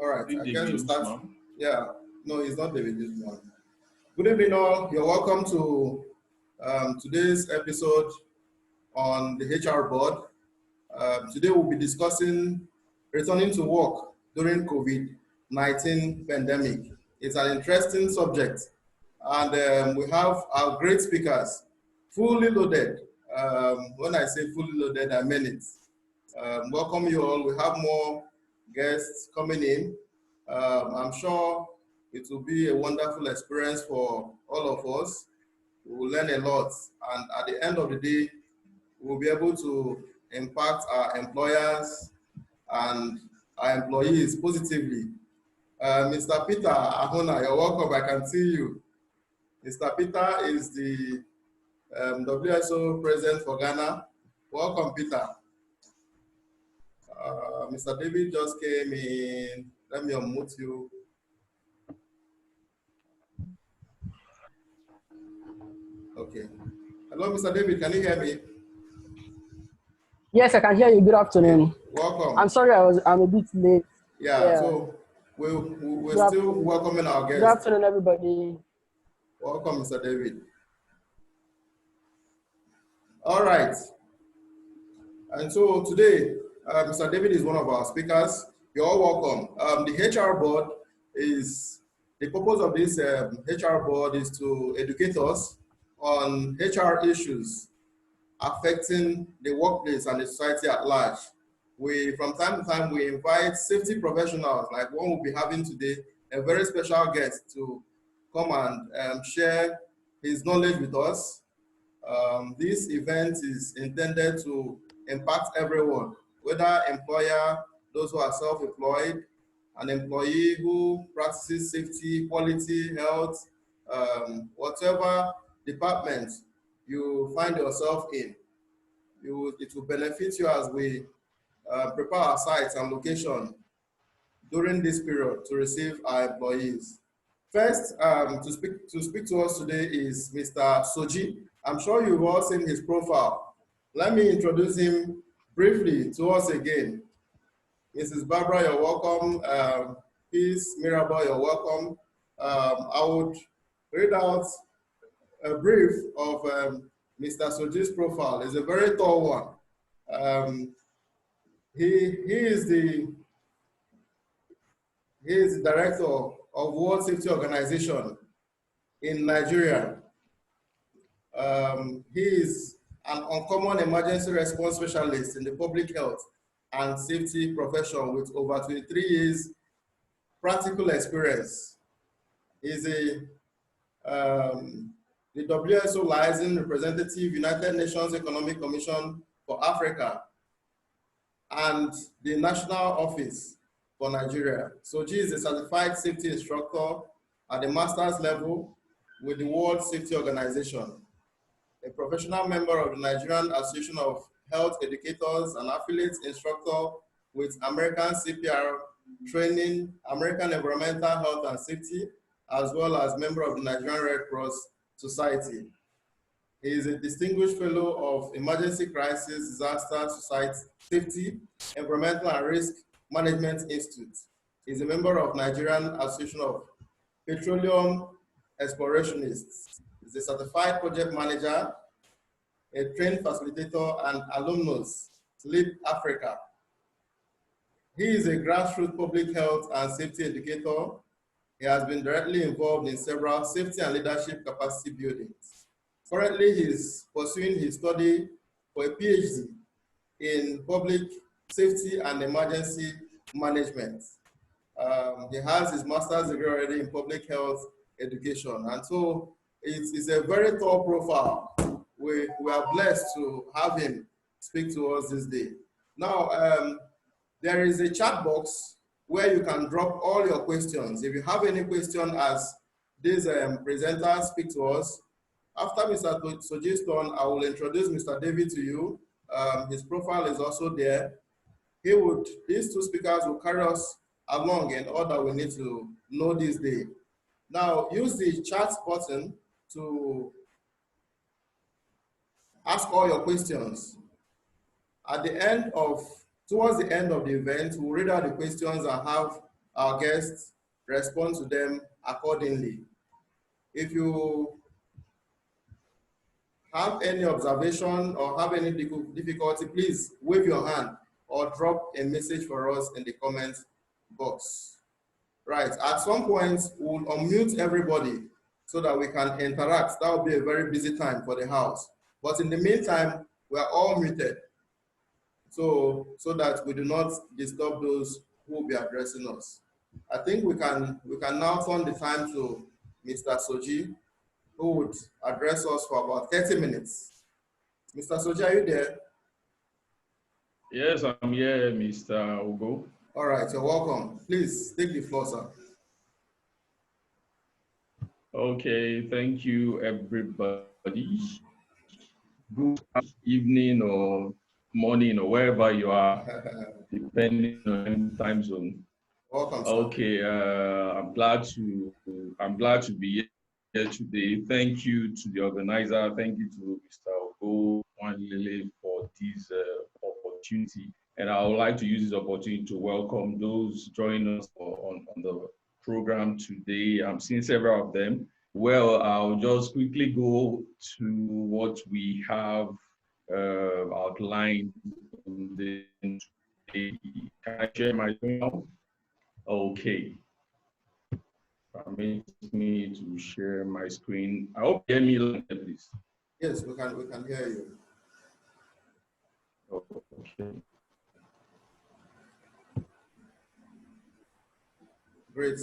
All right, I I guess we start. Usman. Yeah, no, it's not David this one. Good evening, all. You're welcome to today's episode on the HR board. Today we'll be discussing returning to work during COVID-19 pandemic. It's an interesting subject, and we have our great speakers, fully loaded. When I say fully loaded, I mean it. Welcome you all. We have more guests coming in. I'm sure it will be a wonderful experience for all of us. We will learn a lot, and at the end of the day, we'll be able to impact our employers and our employees positively. Mr. Peter Ahuna, you're welcome. I can see you. Mr. Peter is the WSO president for Ghana. Welcome, Peter. Mr. David just came in. Let me unmute you. Okay. Hello, Mr. David. Can you hear me? Yes, I can hear you. Good afternoon. Welcome. I'm sorry I'm a bit late. Yeah. So we're still welcoming our guests. Good afternoon, everybody. Welcome, Mr. David. All right. And so today, Mr. David is one of our speakers. You're all welcome. The HR board is, the purpose of this HR board is to educate us on HR issues affecting the workplace and the society at large. From time to time, we invite safety professionals, like one we'll be having today, a very special guest to come and share his knowledge with us. This event is intended to impact everyone, whether employer, those who are self-employed, an employee who practices safety, quality, health, whatever department you find yourself in. It will benefit you as we prepare our sites and location during this period to receive our employees. First, to speak to us today is Mr. Soji. I'm sure you've all seen his profile. Let me introduce him briefly to us again. Mrs. Barbara, you're welcome. Peace, Mirabel, you're welcome. I would read out a brief of Mr. Soji's profile. It's a very tall one. He is the director of World Safety Organization in Nigeria. He is an uncommon emergency response specialist in the public health and safety profession with over 23 years practical experience. He's the WSO licensed representative, United Nations Economic Commission for Africa, and the National Office for Nigeria. Soji is a certified safety instructor at the master's level with the World Safety Organization, a professional member of the Nigerian Association of Health Educators and affiliate instructor with American CPR Training, American Environmental Health and Safety, as well as member of the Nigerian Red Cross Society. He is a distinguished fellow of Emergency Crisis Disaster Society Safety, Environmental and Risk Management Institute. He is a member of Nigerian Association of Petroleum Explorationists. He is a certified project manager, a trained facilitator, and alumnus, Lead Africa. He is a grassroots public health and safety educator. He has been directly involved in several safety and leadership capacity buildings. Currently, he is pursuing his study for a PhD in public safety and emergency management. He has his master's degree already in public health education. And so it's a very tall profile. We are blessed to have him speak to us this day. Now, there is a chat box where you can drop all your questions. If you have any question as these presenters speak to us, after Mr. Soji's turn, I will introduce Mr. David to you. His profile is also there. These two speakers will carry us along in all that we need to know this day. Now, use the chat button to ask all your questions. Towards the end of the event, we'll read out the questions and have our guests respond to them accordingly. If you have any observation or have any difficulty, please wave your hand or drop a message for us in the comment box. Right, at some point, we'll unmute everybody so that we can interact. That will be a very busy time for the house. But in the meantime, we are all muted so that we do not disturb those who will be addressing us. I think we can now turn the time to Mr. Soji, who would address us for about 30 minutes. Mr. Soji, are you there? Yes, I'm here, Mr. Ugo. All right, you're welcome. Please take the floor, sir. Okay, thank you, everybody. Good evening or morning or wherever you are, depending on time zone. Welcome, sir. Okay, I'm glad to be here today. Thank you to the organizer. Thank you to Mr. Ugo Wanlele for this opportunity. And I would like to use this opportunity to welcome those joining us on the program today. I'm seeing several of them. Well, I'll just quickly go to what we have outlined in the today. Can I share my screen now? Okay. Permit me to share my screen. I hope you hear me loud, please. Yes, we can hear you. Okay. Great.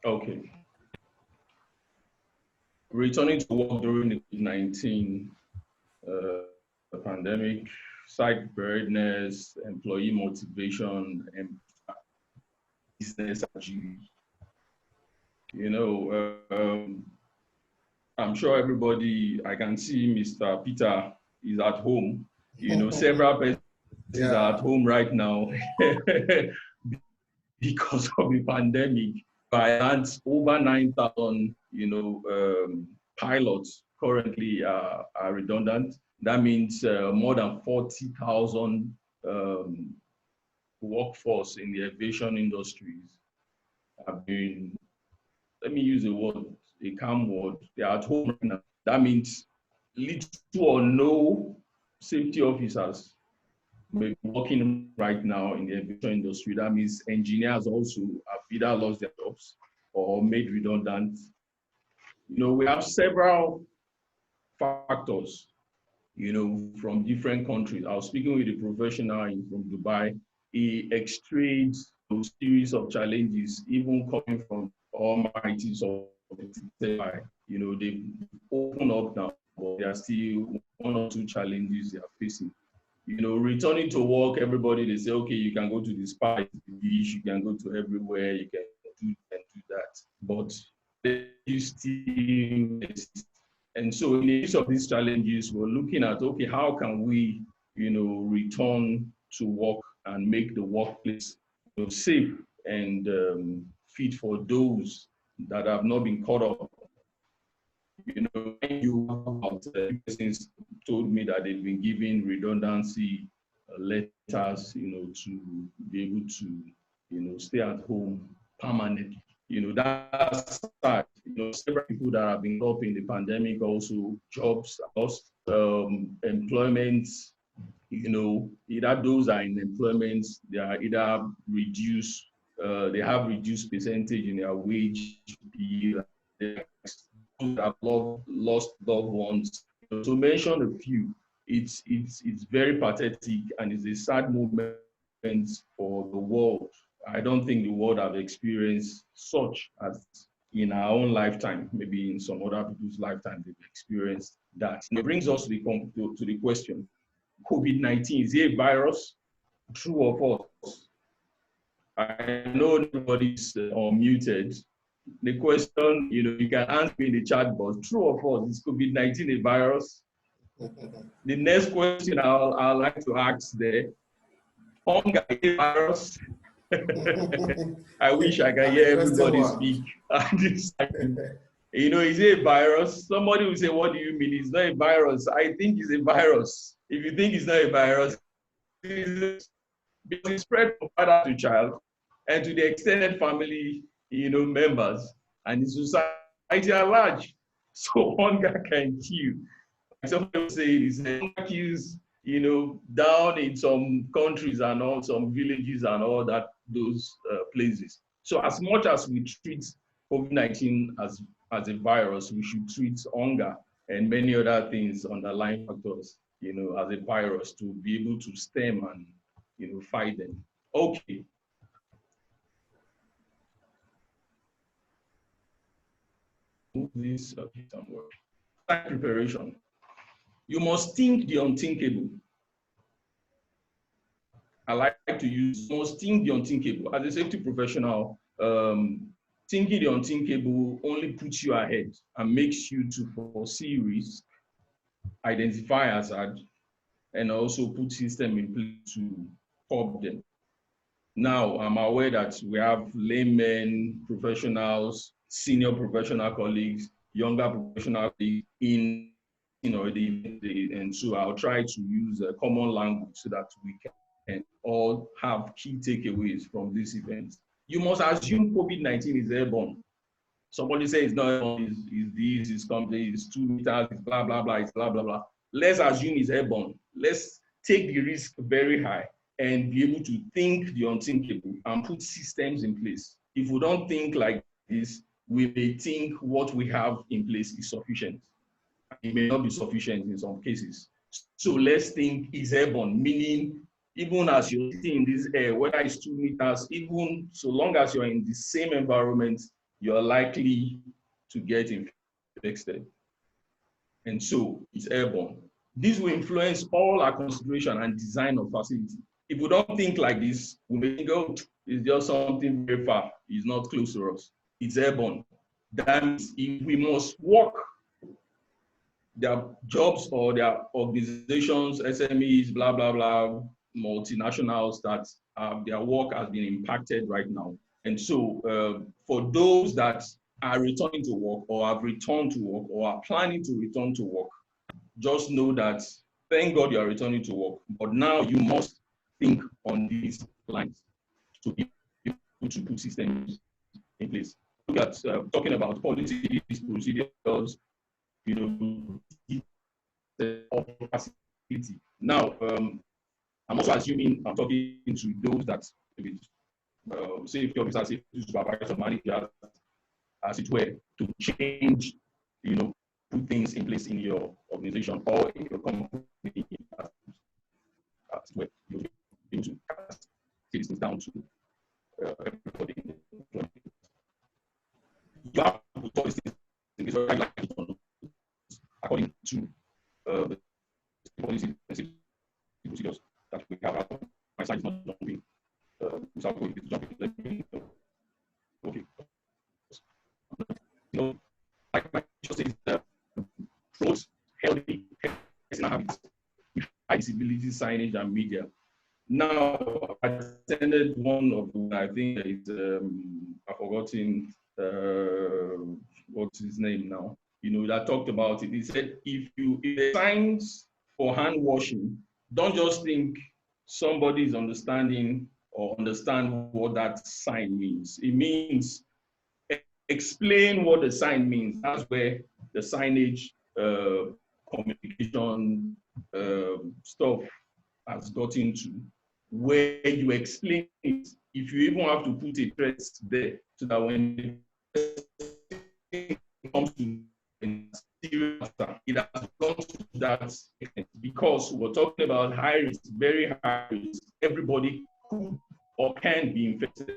Okay. Returning to work during the COVID-19 pandemic, site preparedness, employee motivation, and business agility. You know, I'm sure everybody, I can see Mr. Peter is at home. You know, several persons are at home right now because of the pandemic. I had over 9,000, pilots currently are redundant. That means more than 40,000 workforce in the aviation industries have been, let me use a calm word, they are at home right now. That means little or no safety officers may be working right now in the aviation industry. That means engineers also have either lost their jobs or made redundant. You know, we have several factors, from different countries. I was speaking with a professional from Dubai. He extracted a series of challenges, even coming from almighty of Dubai. You know, they've opened up now, but there are still one or two challenges they are facing. You know, returning to work, everybody, they say, okay, you can go to the spa, you can go to everywhere, you can do that. But you still exist. And so in the midst of these challenges, we're looking at, okay, how can we, return to work and make the workplace safe and fit for those that have not been caught up. You know, about persons told me that they've been given redundancy letters, to be able to, stay at home permanently. You know, that's sad. Several people that have been caught up in the pandemic, also jobs lost, employment, either those are in employment, they are either reduced, they have reduced percentage in their wage, those that have lost loved ones. To mention a few, it's very pathetic and it's a sad moment for the world. I don't think the world have experienced such as in our own lifetime. Maybe in some other people's lifetime they've experienced that. And it brings us to the question: COVID-19, is it a virus? True or false? I know everybody's unmuted. The question, you can answer me in the chat box. True or false? Is COVID-19 a virus? The next question I'd like to ask there: hunger is a virus? I wish I could hear everybody speak at this time. You know, is it a virus? Somebody will say, what do you mean? It's not a virus. I think it's a virus. If you think it's not a virus, it's because it spread from father to child and to the extended family, you know, members and the society at large. So hunger can kill. Like somebody will say, it's hunger kills, you know, down in some countries and all some villages and all that, those places. So as much as we treat COVID-19 as a virus, we should treat hunger and many other things, underlying factors, you know, as a virus to be able to stem and, you know, fight them. Okay. Move this, okay, somewhere. Time preparation. You must think the unthinkable. I like to use, you must think the unthinkable. As a safety professional, thinking the unthinkable only puts you ahead and makes you to foresee risk, identify hazard, and also put system in place to curb them. Now, I'm aware that we have laymen, professionals, senior professional colleagues, younger professional colleagues in, you know, and so I'll try to use a common language so that we can all have key takeaways from this event. You must assume COVID-19 is airborne. Somebody says it's not airborne, is this, is company, it's 2 meters, it's blah, blah, blah, it's blah, blah, blah. Let's assume it's airborne. Let's take the risk very high and be able to think the unthinkable and put systems in place. If we don't think like this, we may think what we have in place is sufficient. It may not be sufficient in some cases. So let's think is airborne, meaning even as you're sitting in this air, whether it's 2 meters, even so long as you're in the same environment, you're likely to get infected. And so it's airborne. This will influence all our consideration and design of facility. If we don't think like this, we may think, oh, it's just something very far. It's not close to us. It's airborne. That means if we must work their jobs or their organizations, SMEs, blah, blah, blah, multinationals that their work has been impacted right now. And so for those that are returning to work or have returned to work or are planning to return to work, just know that thank God you are returning to work, but now you must think on these lines to be able to put systems in place. Look at talking about policies, procedures, you know, of facility. Now, I'm also assuming I'm talking to those that safety officers, safety supervisors, managers, as it were, to change, you know, put things in place in your organization or in your company, as it were. You'll be able to cast things down to everybody. You have to put these things in place very likely according to the policies and procedures that we have. My side is not jumping. Without going to jumping. Okay. You know, like my teacher says, promote healthy personal habits with high visibility signage and media. Now, I attended one of them, I think it's, I've forgotten what's his name now, you know, that talked about it. He said, if the signs for hand washing, don't just think somebody is understanding or understand what that sign means. It means explain what the sign means. That's where the signage communication stuff has gotten to, where you explain it. If you even have to put a threat there, so that when it comes to serious matter, it has gone to that extent, because we're talking about high risk, very high risk. Everybody could or can be infected.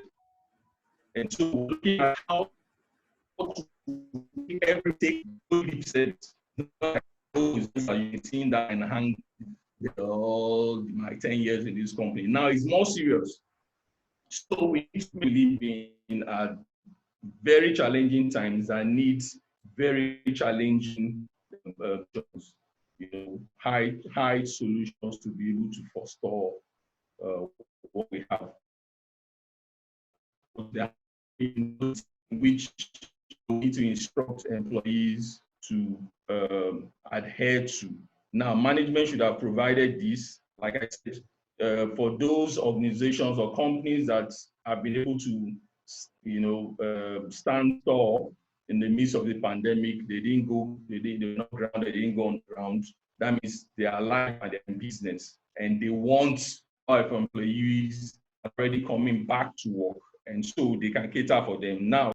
And so we're looking at how to everything said. You've seen that and hang all my 10 years in this company. Now it's more serious. So we need to believe in very challenging times that needs very challenging jobs, you know, high solutions to be able to forestall what we have. Which we need to instruct employees to adhere to. Now, management should have provided this, like I said, for those organizations or companies that have been able to, stand tall in the midst of the pandemic. They were not grounded, they didn't go on the ground. That means they are alive and they're in business, and they want our employees already coming back to work, and so they can cater for them. Now,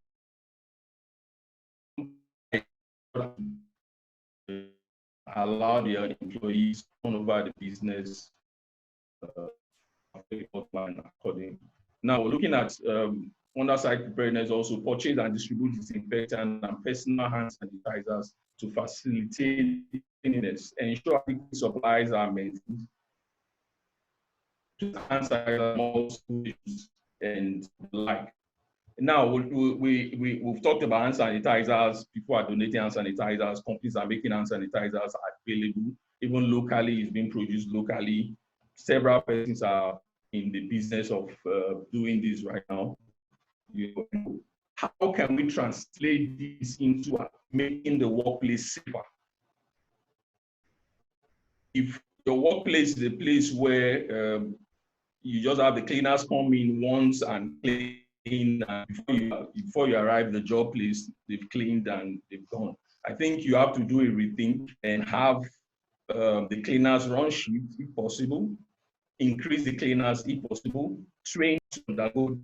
allow their employees turn over the business according. Now, looking at underside preparedness, also purchase and distribute disinfectant and personal hand sanitizers to facilitate cleanliness, ensure adequate supplies are maintained, hand sanitizers and the like. Now, we've talked about hand sanitizers. People are donating hand sanitizers. Companies are making hand sanitizers available. Even locally, it's being produced locally. Several persons are in the business of doing this right now. How can we translate this into making the workplace safer? If your workplace is a place where you just have the cleaners come in once and clean, and before you arrive at the job place, they've cleaned and they've gone. I think you have to do a rethink and have the cleaners run shifts if possible, increase the cleaners if possible, train to undergo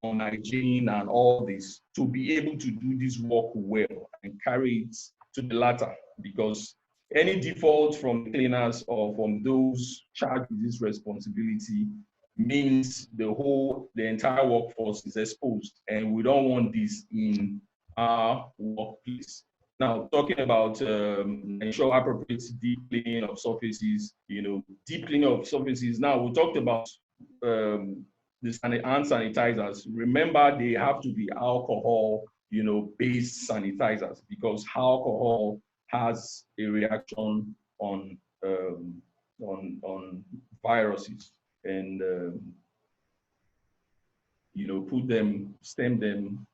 on hygiene and all this to be able to do this work well and carry it to the latter, because any default from the cleaners or from those charged with this responsibility means the entire workforce is exposed, and we don't want this in our workplace. Now, talking about ensure appropriate deep cleaning of surfaces, deep cleaning of surfaces. Now, we talked about the hand sanitizers. Remember, they have to be alcohol, based sanitizers, because alcohol has a reaction on viruses, and stem them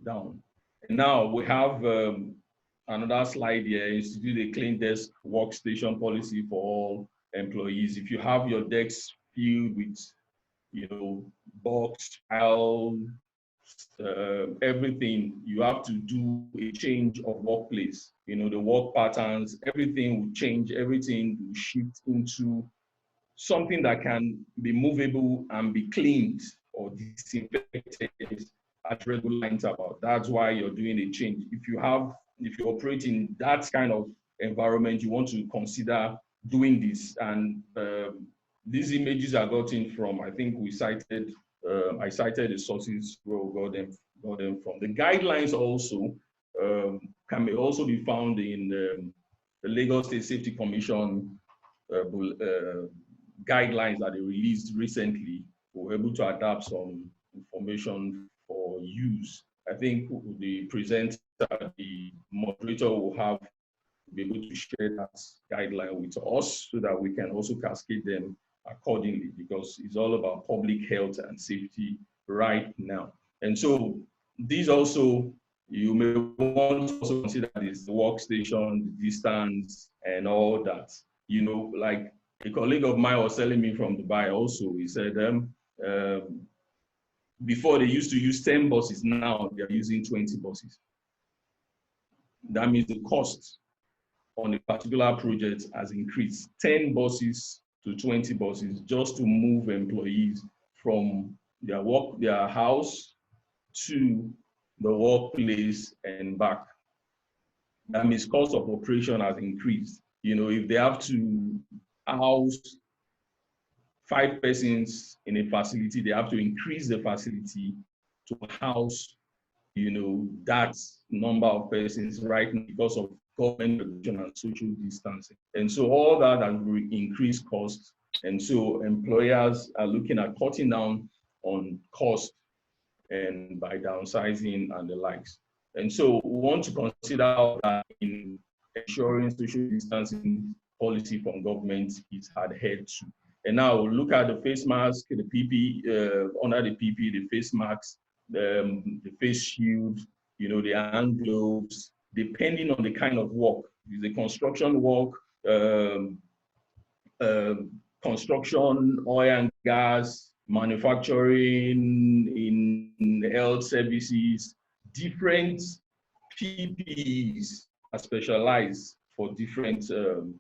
down. And now we have another slide here, is to do the clean desk workstation policy for all employees. If you have your desks filled with box, file, everything, you have to do a change of workplace. The work patterns, everything will change, everything will shift into something that can be movable and be cleaned or disinfected at regular interval. That's why you're doing a change. If you operate in that kind of environment, you want to consider doing this. And these images are gotten from, I think I cited the sources where we got them from. The guidelines also can also be found in the Lagos State Safety Commission guidelines that they released recently. We were able to adapt some information for use. I think the presenter, the moderator, will be able to share that guideline with us so that we can also cascade them accordingly, because it's all about public health and safety right now. And so these also, you may want to also consider this, the workstation, the distance, and all that. Like a colleague of mine was telling me from Dubai also, he said before they used to use 10 buses, now they're using 20 buses. That means the cost on a particular project has increased 10 buses to 20 buses just to move employees from their house to the workplace and back. That means cost of operation has increased. If they have to house 5 persons in a facility, they have to increase the facility to house, that number of persons right now because of government regulation and social distancing. And so all that has increased costs. And so employers are looking at cutting down on cost and by downsizing and the likes. And so we want to consider that in ensuring social distancing policy from government is adhered to. And now look at the face mask, the PP, under the PP, the face masks, the face shield, you know, the hand gloves, depending on the kind of work. If it's a construction work, um, construction, oil and gas, manufacturing, in health services, different PPEs are specialized for different um,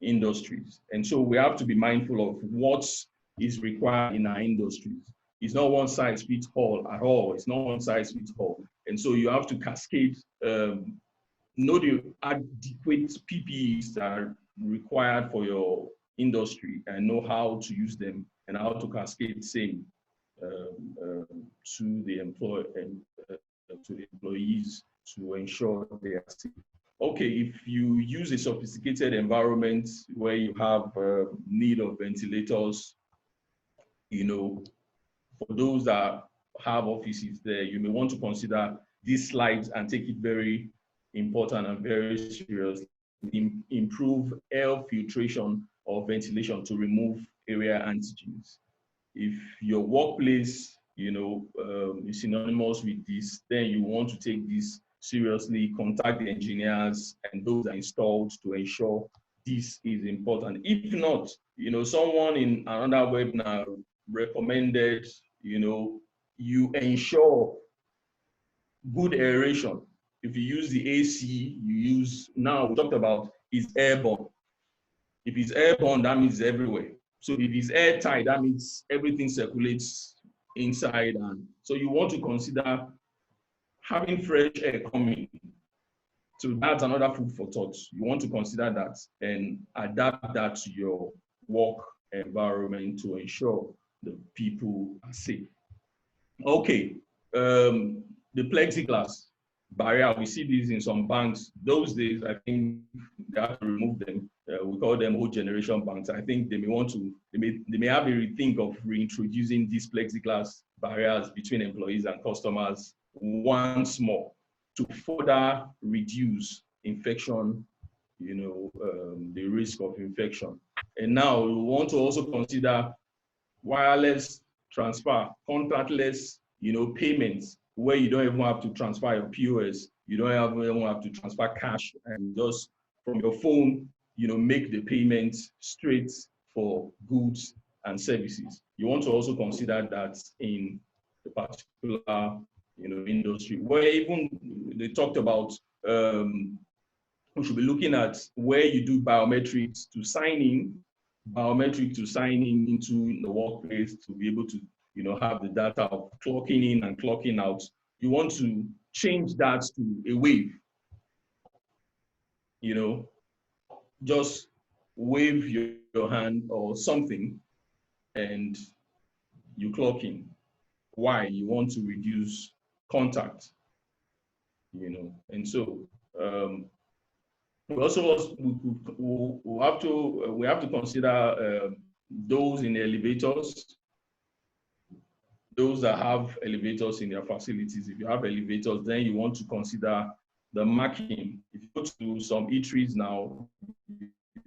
industries. And so we have to be mindful of what is required in our industries. It's not one size fits all at all. It's not one size fits all. And so you have to cascade, know the adequate PPEs that are required for your industry and know how to use them and how to cascade same to the to the employees to ensure they are safe. Okay, if you use a sophisticated environment where you have need of ventilators, you know, for those that have offices there, you may want to consider these slides and take it very important and very serious. Improve air filtration or ventilation to remove area antigens. If your workplace, you know, is synonymous with this, then you want to take this seriously, contact the engineers and those that are installed to ensure this is important. If not, you know, someone in another webinar recommended, you know, you ensure good aeration. If you use the AC, you use, now we talked about is airborne. If it's airborne, that means everywhere. So if it's airtight, that means everything circulates inside. And so you want to consider having fresh air coming. So that's another food for thought. You want to consider that and adapt that to your work environment to ensure the people are safe. Okay, the plexiglass barrier, we see these in some banks. Those days, I think they have to remove them. We call them old generation banks. I think they may want to, they may have a rethink of reintroducing these plexiglass barriers between employees and customers once more to further reduce infection, you know, the risk of infection. And now we want to also consider wireless transfer, contactless, you know, payments, where you don't even have to transfer your POS, you don't even have to transfer cash, and just from your phone, you know, make the payment straight for goods and services. You want to also consider that in the particular, you know, industry, where even they talked about we should be looking at where you do biometrics to sign in, biometric to sign in into the workplace to be able to, you know, have the data of clocking in and clocking out. You want to change that to a wave, you know, just wave your hand or something and you clock in. Why? You want to reduce contact, you know, and so we also we have to consider those in elevators, those that have elevators in their facilities. If you have elevators, then you want to consider the marking. If you go to some eateries now,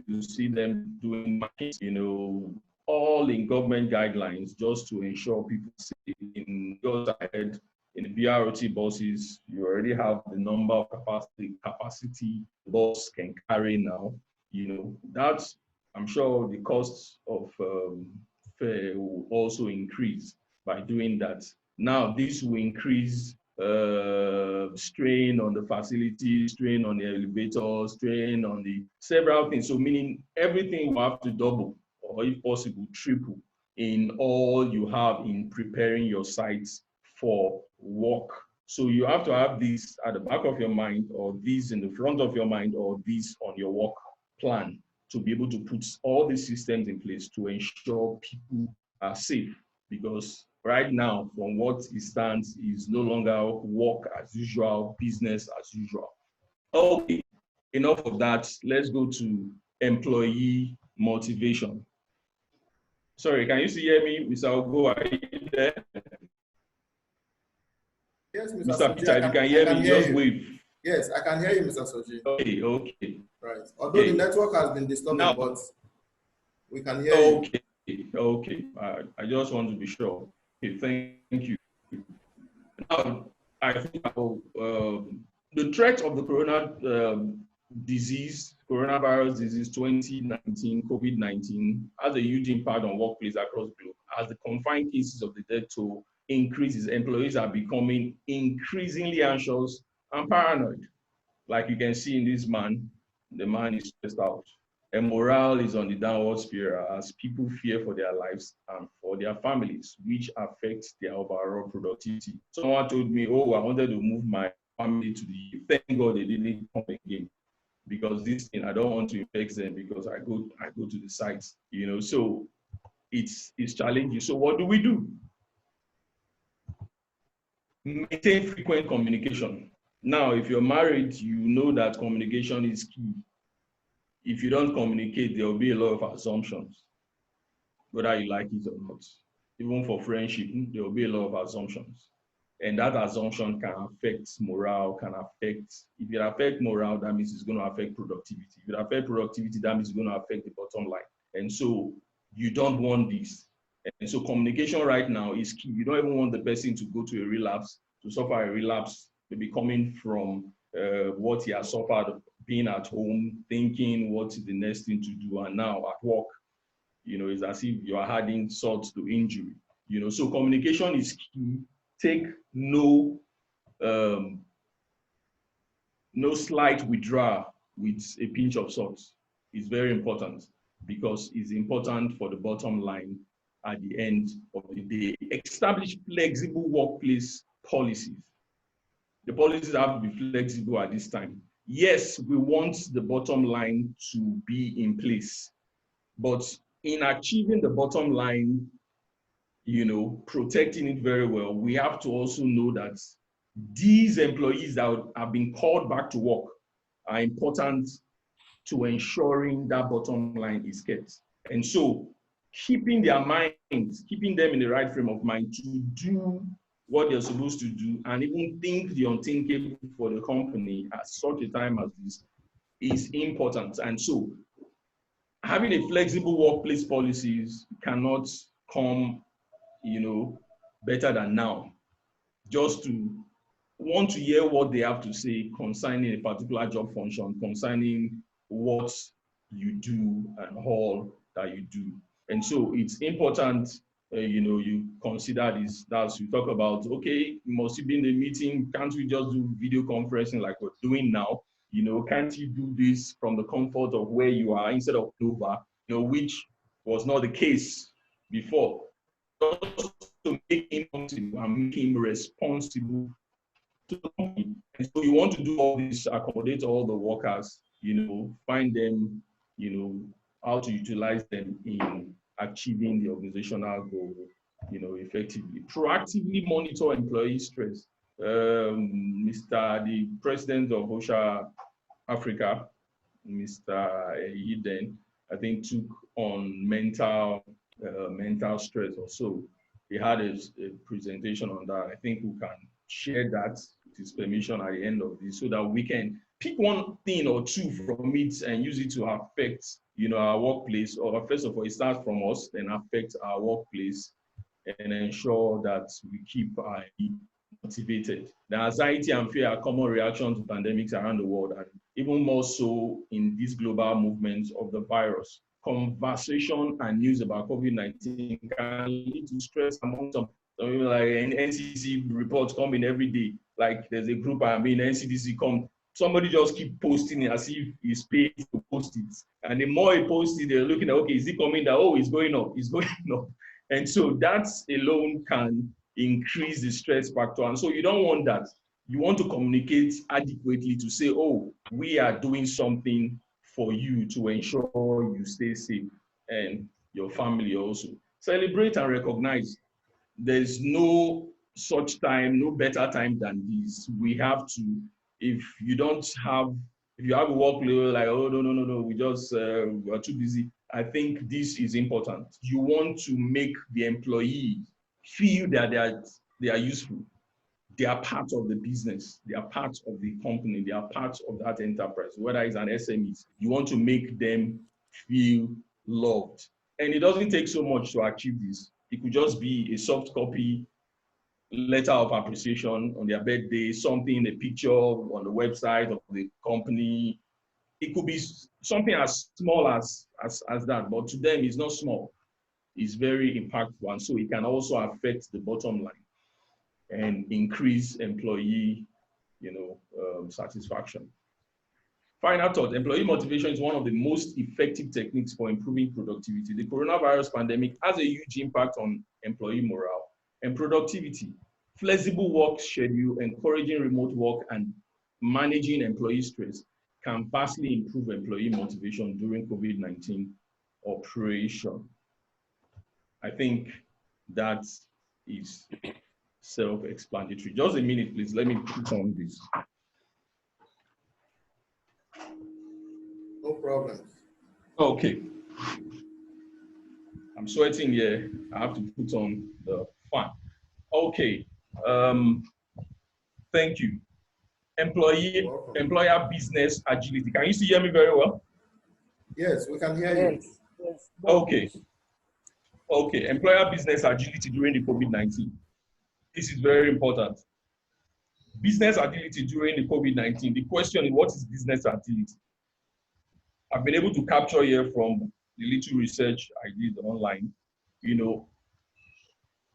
you see them doing markings, you know, all in government guidelines, just to ensure people see in goes ahead. In the BRT buses, you already have the number of capacity the bus can carry now. You know, that's, I'm sure the cost of fare will also increase by doing that. Now, this will increase strain on the facility, strain on the elevator, strain on the several things. So meaning everything will have to double, or if possible, triple in all you have in preparing your sites for work. So you have to have this at the back of your mind, or these in the front of your mind, or these on your work plan to be able to put all these systems in place to ensure people are safe. Because right now, from what it stands, is no longer work as usual, business as usual. Okay, enough of that. Let's go to employee motivation. Sorry, can you still hear me, Mr. Ogo? Are you there? Yes, Mr. Mr. Soji, Peter, if you can hear me, just wave. Yes, I can hear you, Mr. Soji. Okay, okay. Right. Although the network has been disturbing, Now, but We can hear you. Okay, okay. I just want to be sure. Okay, thank you. Now, I think the threat of the coronavirus disease 2019, COVID-19, has a huge impact on workplace across the globe. As the confined cases of the death toll increases, employees are becoming increasingly anxious and paranoid. Like you can see in this man, the man is stressed out. And morale is on the downward spiral as people fear for their lives and for their families, which affects their overall productivity. Someone told me, oh, I wanted to move my family to the EU. Thank God they didn't come again because this thing, I don't want to infect them because I go to the sites, so it's challenging. So what do we do? Maintain frequent communication. Now, if you're married, you know that communication is key. If you don't communicate, there will be a lot of assumptions, whether you like it or not. Even for friendship, there will be a lot of assumptions. And that assumption can affect morale, if it affects morale, that means it's going to affect productivity. If it affects productivity, that means it's going to affect the bottom line. And so you don't want this. And so communication right now is key. You don't even want the person to go to a relapse, to suffer a relapse, maybe coming from what he has suffered, being at home, thinking what is the next thing to do, and now at work, it's as if you are adding salt to injury. So communication is key. Take no slight withdrawal with a pinch of salt. It's very important because it's important for the bottom line at the end of the day. Establish flexible workplace policies. The policies have to be flexible at this time. Yes, we want the bottom line to be in place, but in achieving the bottom line, protecting it very well, we have to also know that these employees that have been called back to work are important to ensuring that bottom line is kept. And so keeping their minds, keeping them in the right frame of mind to do what they're supposed to do and even think the unthinkable for the company at such a time as this is important. And so having a flexible workplace policies cannot come, better than now. Just to want to hear what they have to say concerning a particular job function, concerning what you do and all that you do. And so it's important, you consider this. That's you talk about, okay, must you be in the meeting? Can't we just do video conferencing like we're doing now? Can't you do this from the comfort of where you are instead of over, which was not the case before. Just to make him comfortable and make him responsible to the company. And so you want to do all this, accommodate all the workers, find them, how to utilize them in achieving the organizational goal, effectively. Proactively monitor employee stress. The president of OSHA Africa, Mr. Eden, I think took on mental stress or so. He had a presentation on that. I think we can share that with his permission at the end of this so that we can pick one thing or two from it and use it to affect, our workplace. Or first of all, it starts from us, then affect our workplace and ensure that we keep motivated. The anxiety and fear are common reactions to pandemics around the world, and even more so in this global movement of the virus. Conversation and news about COVID-19 can lead to stress among some people, like NCDC reports coming every day. Like there's a group NCDC come, somebody just keep posting it as if he's paid to post it. And the more he posts it, they're looking at, okay, is it coming down? Oh, it's going up, it's going up. And so that alone can increase the stress factor. And so you don't want that. You want to communicate adequately to say, oh, we are doing something for you to ensure you stay safe and your family also. Celebrate and recognize. There's no such time, no better time than this. We have to, if you have a workload like, oh, no, we are too busy. I think this is important. You want to make the employee feel that they are useful. They are part of the business. They are part of the company. They are part of that enterprise, whether it's an SME. You want to make them feel loved. And it doesn't take so much to achieve this. It could just be a soft copy letter of appreciation on their birthday, something, a picture on the website of the company. It could be something as small as that, but to them it's not small. It's very impactful, and so it can also affect the bottom line and increase employee, satisfaction. Final thought, employee motivation is one of the most effective techniques for improving productivity. The coronavirus pandemic has a huge impact on employee morale and productivity. Flexible work schedule, encouraging remote work, and managing employee stress can vastly improve employee motivation during COVID-19 operation. I think that is self-explanatory. Just a minute, please. Let me put on this. No problem. Okay. I'm sweating here. I have to put on the fan. Okay. Thank you. Employer business agility. Can you still hear me very well? Yes, we can hear you. Yes. Okay. Okay. Employer business agility during the COVID-19. This is very important. Business agility during the COVID-19. The question is, what is business agility? I've been able to capture here from the little research I did online,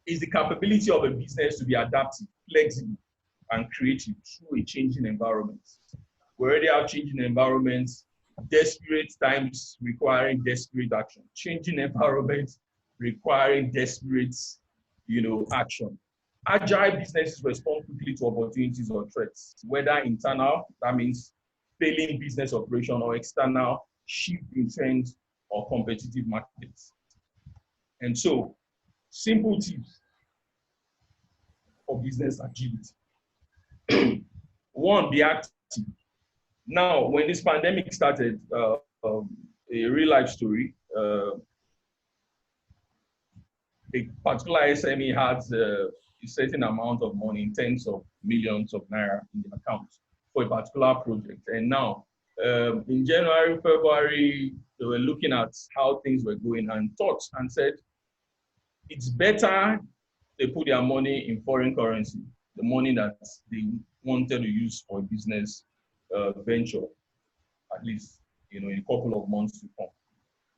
is the capability of a business to be adaptive, flexible, and creative through a changing environment. We already have changing environments, desperate times requiring desperate action, changing environments requiring desperate, action. Agile businesses respond quickly to opportunities or threats, whether internal, that means failing business operation, or external, shift in trends or competitive markets. And so, simple tips for business agility. One, be active. Now, when this pandemic started, a real life story, a particular SME had a certain amount of money, in tens of millions of naira in the account for a particular project. And now, in January, February, they were looking at how things were going and thought and said, it's better they put their money in foreign currency, the money that they wanted to use for a business venture, at least, in a couple of months to come.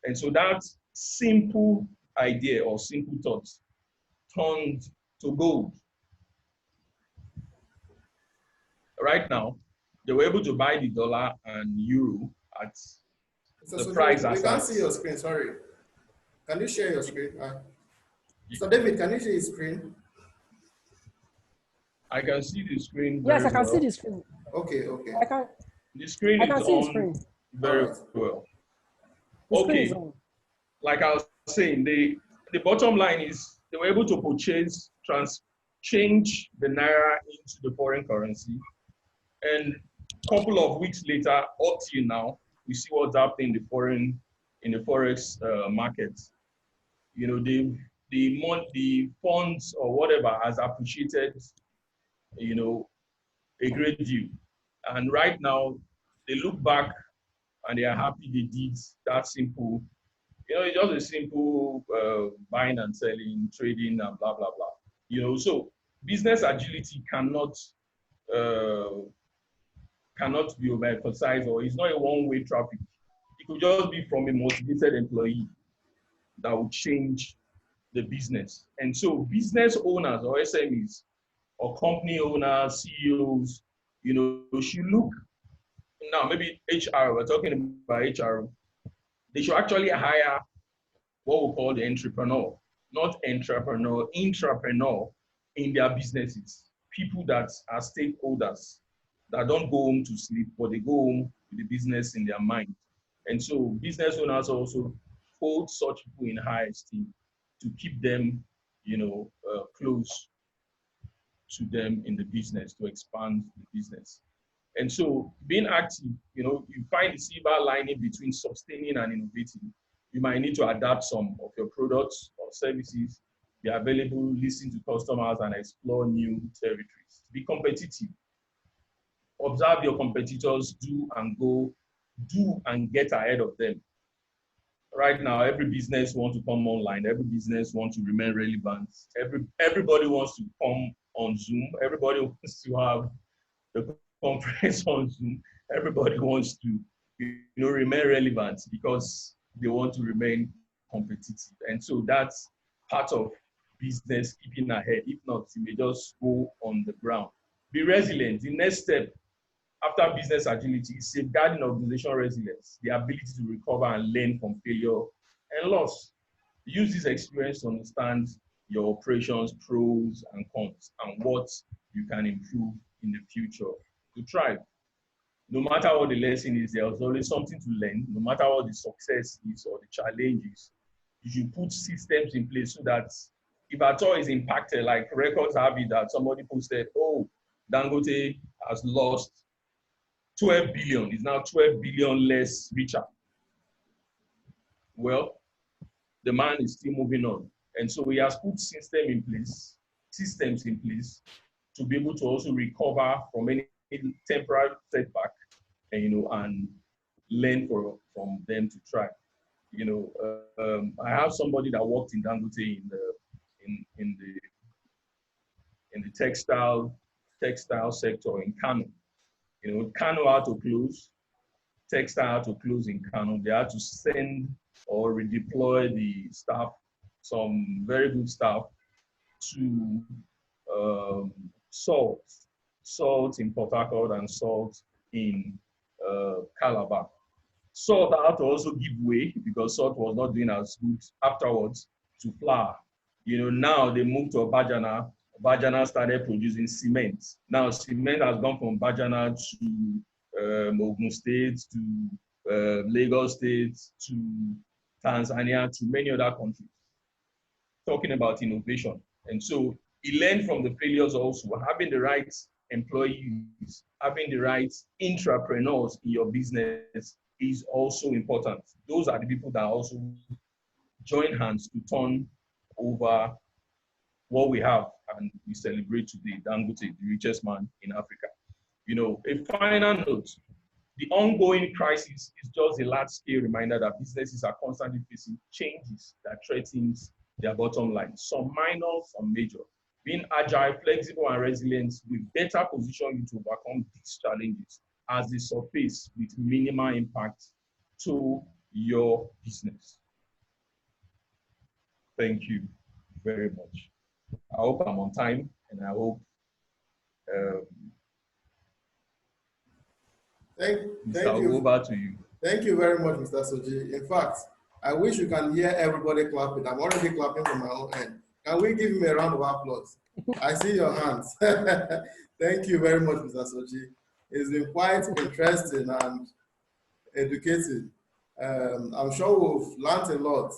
And so that simple idea or simple thought turned to gold. Right now, they were able to buy the dollar and euro at the price. We can't see your screen, sorry. Can you share your screen? So David, can you see his screen? I can see the screen. Yes, I can see the screen. Okay. The screen is on very well. Okay, like I was saying, the bottom line is they were able to purchase, change the naira into the foreign currency, and a couple of weeks later, up till now, we see what's happening in the forex markets. The funds or whatever has appreciated, a great deal. And right now, they look back and they are happy they did that simple, it's just a simple buying and selling, trading, and blah, blah, blah. So business agility cannot be overemphasized, or it's not a one-way traffic. It could just be from a motivated employee that would change the business. And so business owners or SMEs or company owners, CEOs, should look now, maybe HR, we're talking about HR, they should actually hire what we call the entrepreneur, not entrepreneur, intrapreneur in their businesses. People that are stakeholders, that don't go home to sleep, but they go home with the business in their mind. And so business owners also hold such people in high esteem to keep them, close to them in the business, to expand the business. And so being active, you find the silver lining between sustaining and innovating. You might need to adapt some of your products or services, be available, listen to customers, and explore new territories. Be competitive. Observe your competitors, do and get ahead of them. right now, every business wants to come online. Every business wants to remain relevant. Everybody wants to come on Zoom. Everybody wants to have the conference on Zoom. Everybody wants to, remain relevant because they want to remain competitive. And so that's part of business keeping ahead. If not, you may just go on the ground. Be resilient. The next step after business agility is safeguarding organizational resilience, the ability to recover and learn from failure and loss. Use this experience to understand your operations pros and cons and what you can improve in the future to thrive. No matter what the lesson is, there's always something to learn. No matter what the success is or the challenge is, you should put systems in place so that if at all is impacted, like records have it that somebody posted, oh, Dangote has lost 12 billion, is now 12 billion less richer. Well, the man is still moving on. And so he has put systems in place to be able to also recover from any temporary setback and, and learn from them to try. I have somebody that worked in Dangote in the textile sector in Kano. Kano had to close, textile had to close in Kano. They had to send or redeploy the staff, some very good staff, to salt in Port Harcourt and salt in Calabar. Salt had to also give way because salt was not doing as good afterwards to flour. Now they moved to Bajana. Bajana started producing cement. Now cement has gone from Bajana to Ogun State, to Lagos State, to Tanzania, to many other countries. Talking about innovation. And so he learned from the failures also. Having the right employees, having the right entrepreneurs in your business is also important. Those are the people that also join hands to turn over what we have and we celebrate today, Dangote, the richest man in Africa. A final note, the ongoing crisis is just a large-scale reminder that businesses are constantly facing changes that threatens their bottom line. Some minor, some major. Being agile, flexible, and resilient will better position you to overcome these challenges as they surface with minimal impact to your business. Thank you very much. I hope I'm on time, and I hope Thank you. Over to you. Thank you very much, Mr. Soji. In fact, I wish you can hear everybody clapping. I'm already clapping from my own end. Can we give him a round of applause? I see your hands. Thank you very much, Mr. Soji. It's been quite interesting and educating. I'm sure we've learned a lot.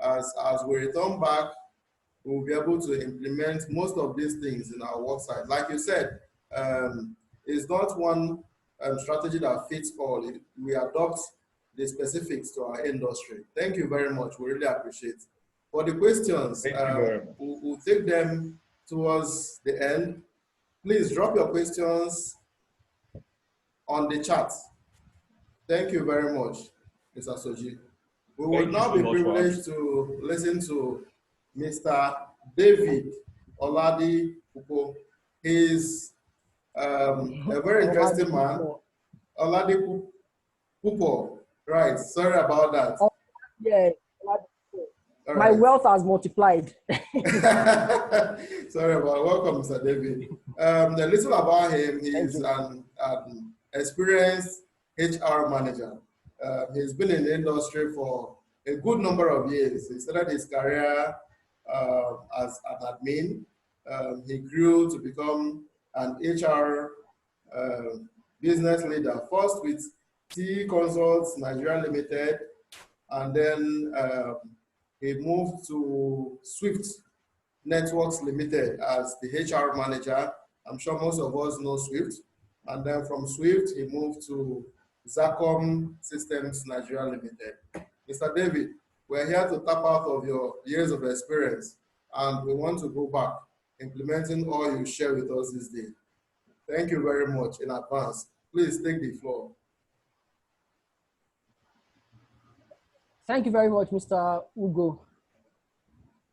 As we return back, we'll be able to implement most of these things in our work site. Like you said, it's not one strategy that fits all. We adopt the specifics to our industry. Thank you very much. We really appreciate. For the questions, we'll take them towards the end. Please drop your questions on the chat. Thank you very much, Mr. Soji. We will now be privileged to listen to Mr. David Oladi Pupo. He's a very interesting man. Oladi Pupo, right? Sorry about that. Oh, yeah, my wealth has multiplied. Sorry about. Welcome, Mr. David. A little about him. He's an experienced HR manager. He's been in the industry for a good number of years. He started his career as an admin. He grew to become an HR business leader, first with T Consults Nigeria Limited, and then he moved to Swift Networks Limited as the HR manager. I'm sure most of us know Swift. And then from Swift, he moved to Zacom Systems Nigeria Limited. Mr. David, we're here to tap out of your years of experience, and we want to go back, implementing all you share with us this day. Thank you very much in advance. Please take the floor. Thank you very much, Mr. Ugo.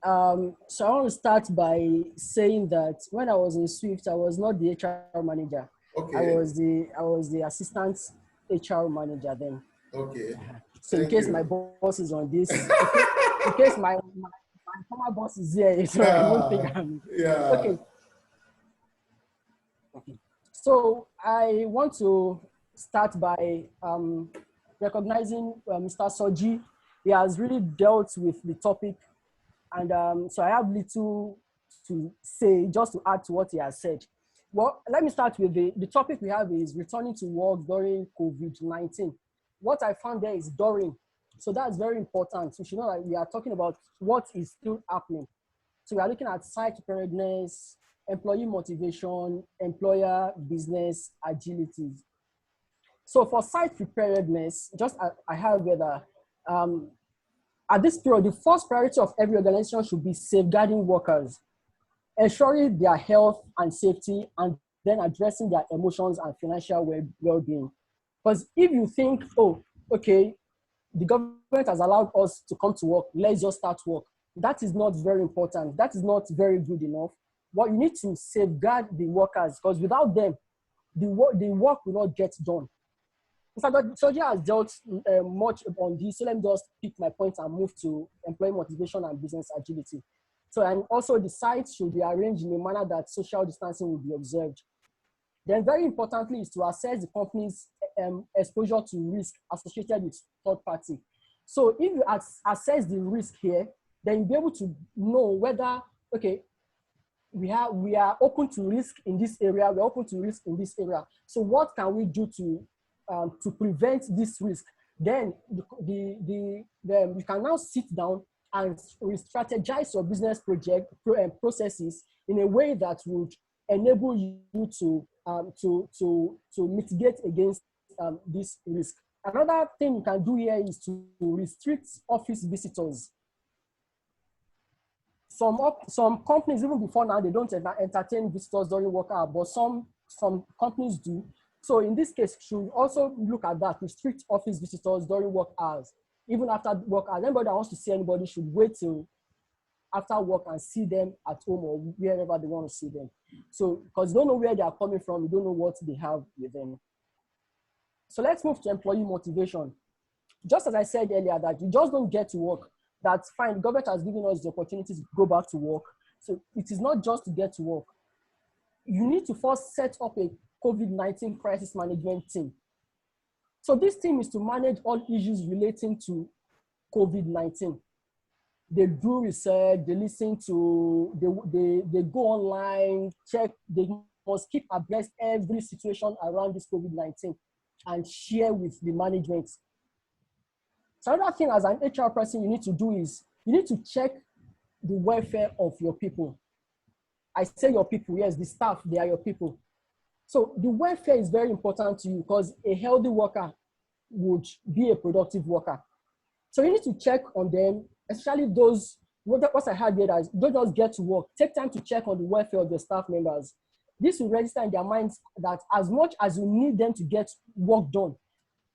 So I want to start by saying that when I was in Swift, I was not the HR manager. Okay. I was the assistant HR manager then. Okay. So in case my boss is on this, in case my former boss is here, so I won't think I'm okay. So I want to start by recognizing Mr. Soji. He has really dealt with the topic, and so I have little to say just to add to what he has said. Well, let me start with the topic we have is returning to work during COVID-19. What I found there is during. So that's very important. You should know that we are talking about what is still happening. So we are looking at site preparedness, employee motivation, employer business agility. So for site preparedness, just I have whether at this period, the first priority of every organization should be safeguarding workers, ensuring their health and safety, and then addressing their emotions and financial well-being. Because if you think, oh, okay, the government has allowed us to come to work, let's just start work. That is not very important. That is not very good enough. What you need to safeguard the workers, because without them, the work will not get done. Mr. Soji has dealt much on this, so let me just pick my points and move to employee motivation and business agility. So, and also the sites should be arranged in a manner that social distancing will be observed. Then very importantly is to assess the company's exposure to risk associated with third party. So if you assess the risk here, then you'll be able to know whether, okay, we are open to risk in this area, we're open to risk in this area. So what can we do to prevent this risk? Then you can now sit down and re-strategize your business processes in a way that would enable you to mitigate against this risk. Another thing you can do here is to restrict office visitors. Some companies, even before now, they don't entertain visitors during work hours, but some companies do. So in this case, should also look at that, restrict office visitors during work hours. Even after work hours, anybody that wants to see anybody should wait till after work and see them at home or wherever they want to see them. So, because you don't know where they are coming from, you don't know what they have with them. So let's move to employee motivation. Just as I said earlier, that you just don't get to work. That's fine. The government has given us the opportunity to go back to work. So it is not just to get to work. You need to first set up a COVID-19 crisis management team. So this team is to manage all issues relating to COVID-19. They do research, they listen to, they go online, check, they must keep abreast every situation around this COVID-19 and share with the management. So another thing as an HR person you need to do is, you need to check the welfare of your people. I say your people, yes, the staff, they are your people. So the welfare is very important to you because a healthy worker would be a productive worker. So you need to check on them, especially those, what I had here, that don't just get to work. Take time to check on the welfare of your staff members. This will register in their minds that as much as you need them to get work done,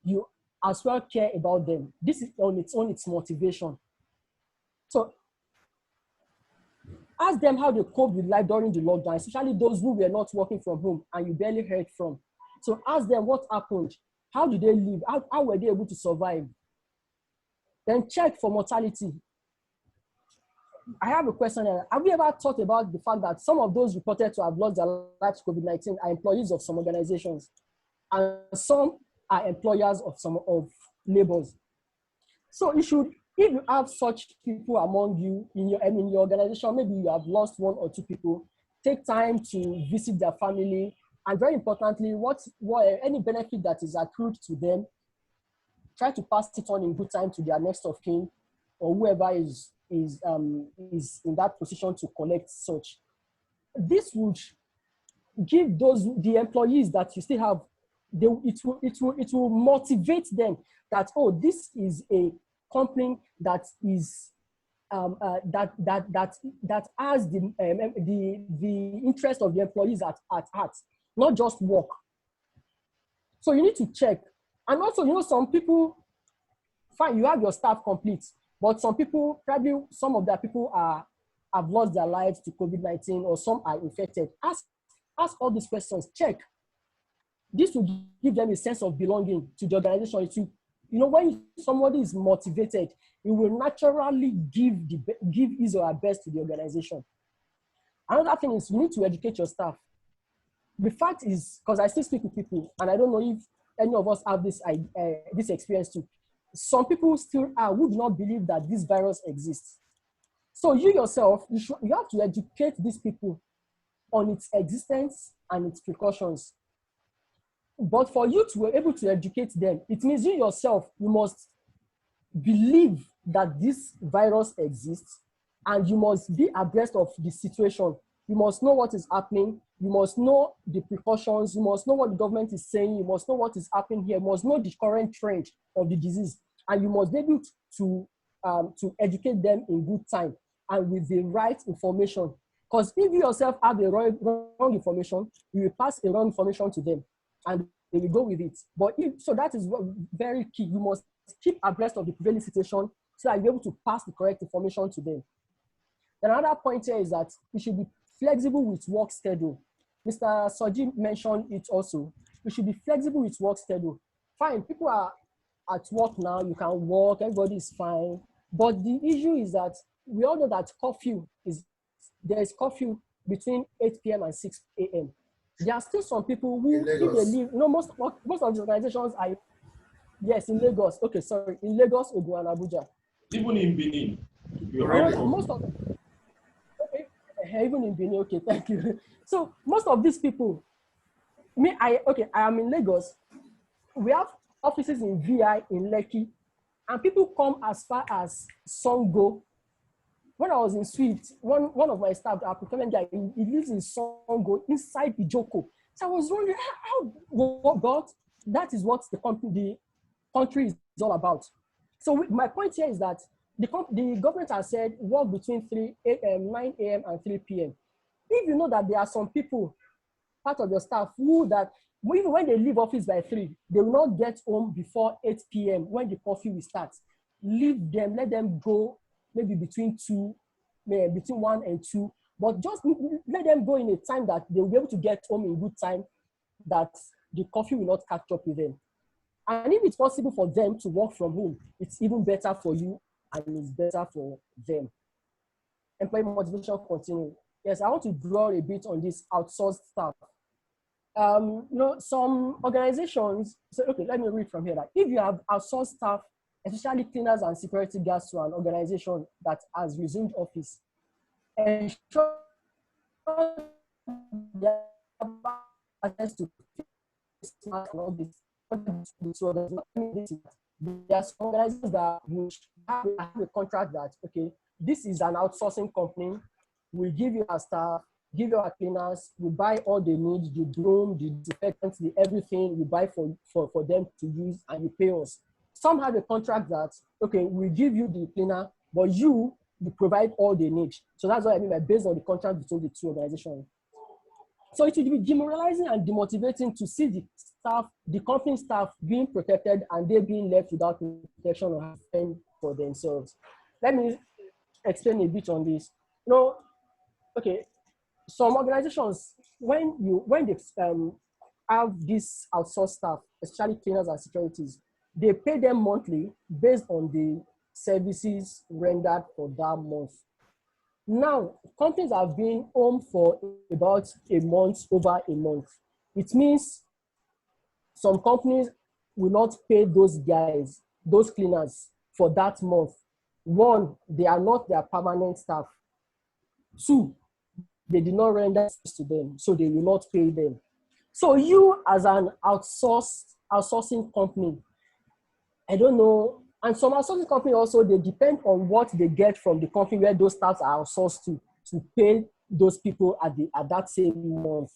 you as well care about them. This is on its own, its motivation. So ask them how they cope with life during the lockdown, especially those who were not working from home and you barely heard from. So ask them what happened. How did they live? How were they able to survive? Then check for mortality. I have a question here. Have you ever thought about the fact that some of those reported to have lost their lives to COVID-19 are employees of some organizations, and some are employers of some of labors? So you should, if you have such people among you in your organization, maybe you have lost one or two people, take time to visit their family, and very importantly, what any benefit that is accrued to them, try to pass it on in good time to their next of kin or whoever is in that position to collect such. This would give the employees that you still have, it will motivate them that, oh, this is a company that is that has the interest of the employees at heart, not just work. So you need to check. And also, some people, fine, you have your staff complete, but some people, probably some of their people have lost their lives to COVID-19, or some are infected. Ask all these questions, check. This will give them a sense of belonging to the organization. When somebody is motivated, it will naturally give his or her best to the organization. Another thing is, you need to educate your staff. The fact is, because I still speak with people, and I don't know if any of us have this experience too. Some people still would not believe that this virus exists. So you yourself, you have to educate these people on its existence and its precautions. But for you to be able to educate them, it means you yourself, you must believe that this virus exists, and you must be abreast of the situation. You must know what is happening. You must know the precautions. You must know what the government is saying. You must know what is happening here. You must know the current trend of the disease. And you must be able to educate them in good time and with the right information. Because if you yourself have the wrong information, you will pass the wrong information to them, and they will go with it. So that is very key. You must keep abreast of the prevailing situation so that you're able to pass the correct information to them. Another point here is that we should be flexible with work schedule. Mr. Soji mentioned it also. We should be flexible with work schedule. Fine, people are at work now, you can work, everybody is fine. But the issue is that we all know that there is curfew between 8 p.m. and 6 a.m. There are still some people who, if they live, most of the organizations are, yes, in Lagos. Okay, sorry, in Lagos, Ogun, and Abuja. Even in Benin. Most of even in Benin, okay, thank you. So most of these people, I am in Lagos. We have offices in VI, in Lekki, and people come as far as Songo. When I was in Swift, one of my staff, our procurement guy, he lives in Songo, inside Ijoko. So I was wondering, God, that is what the country is all about. So my point here is that the government has said work between 9 a.m. and 3 p.m. If you know that there are some people, part of your staff, even when they leave office by 3, they will not get home before 8 p.m. when the curfew will start. Leave them, let them go maybe between 1 and 2, but just let them go in a time that they will be able to get home in good time, that the curfew will not catch up with them. And if it's possible for them to work from home, it's even better for you and it's better for them. Employee motivation continue. Yes, I want to draw a bit on this outsourced staff. Some organizations say, okay, let me read from here. That if you have outsourced staff, especially cleaners and security guards, to an organization that has resumed office, ensure they have access to and all this. So there are some organizations that have a contract that, okay, this is an outsourcing company. We give you a staff, give you our cleaners, we buy all they need, the broom, the disinfectants, everything we buy for them to use, and you pay us. Some have a contract that, okay, we give you the cleaner, but you provide all they need. So that's what I mean by based on the contract between the two organizations. So it will be demoralizing and demotivating to see the staff, the company staff being protected and they being left without protection or having for themselves. Let me explain a bit on this. Okay, some organizations, when they have this outsourced staff, especially cleaners and securities, they pay them monthly based on the services rendered for that month. Now, companies have been home for about a month, over a month. It means some companies will not pay those guys, those cleaners, for that month. One, they are not their permanent staff. Two, they did not render service to them, so they will not pay them. So you, as an outsourcing company, I don't know, and some outsourcing company also, they depend on what they get from the company where those staffs are outsourced to pay those people at that same month.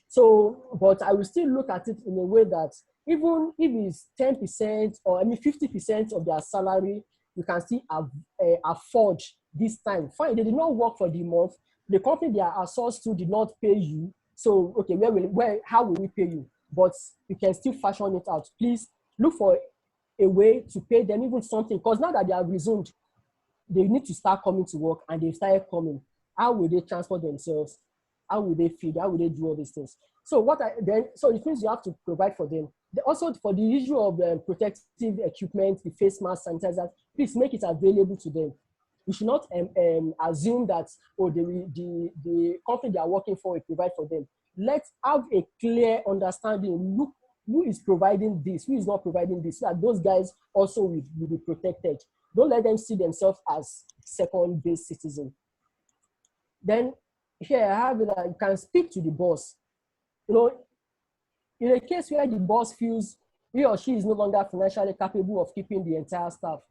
So, but I will still look at it in a way that even if it's 10% or 50% of their salary, you can still afford this time. Fine, they did not work for the month. The company they are outsourced to did not pay you. So, okay, how will we pay you? But you can still fashion it out. Please look for a way to pay them even something, because now that they have resumed, they need to start coming to work, and they've started coming. How will they transport themselves? How will they feed? How will they do all these things? So so it means you have to provide for them. Also, for the issue of protective equipment, the face mask, sanitizers, please make it available to them. We should not assume that, oh, the company they are working for will provide for them. Let's have a clear understanding. Look, who is providing this, who is not providing this, so that those guys also will be protected. Don't let them see themselves as second-base citizens. Then here I have it that you can speak to the boss. You know, in a case where the boss feels he or she is no longer financially capable of keeping the entire staff,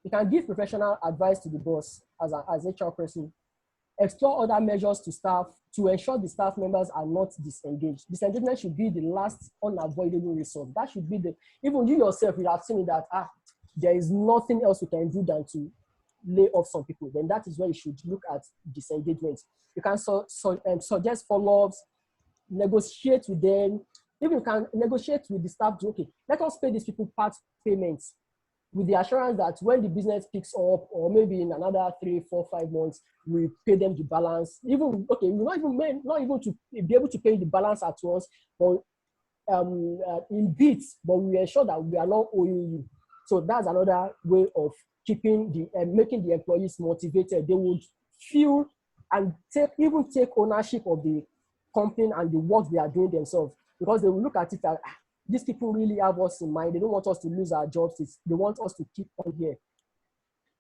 you can give professional advice to the boss as HR person. Explore other measures to staff to ensure the staff members are not disengaged. Disengagement should be the last unavoidable result. That should be even you yourself will have seen that there is nothing else we can do than to lay off some people. Then that is where you should look at disengagement. You can suggest follow-ups, negotiate with them. Even you can negotiate with the staff to, okay, let us pay these people part payments, with the assurance that when the business picks up, or maybe in another 3, 4, 5 months, we pay them the balance. Even, okay, we're not even to be able to pay the balance at once, but in bits, but we ensure that we are not owing you. So that's another way of keeping making the employees motivated. They would feel and take ownership of the company and the work they are doing themselves, because they will look at it as, these people really have us in mind. They don't want us to lose our jobs. They want us to keep on here.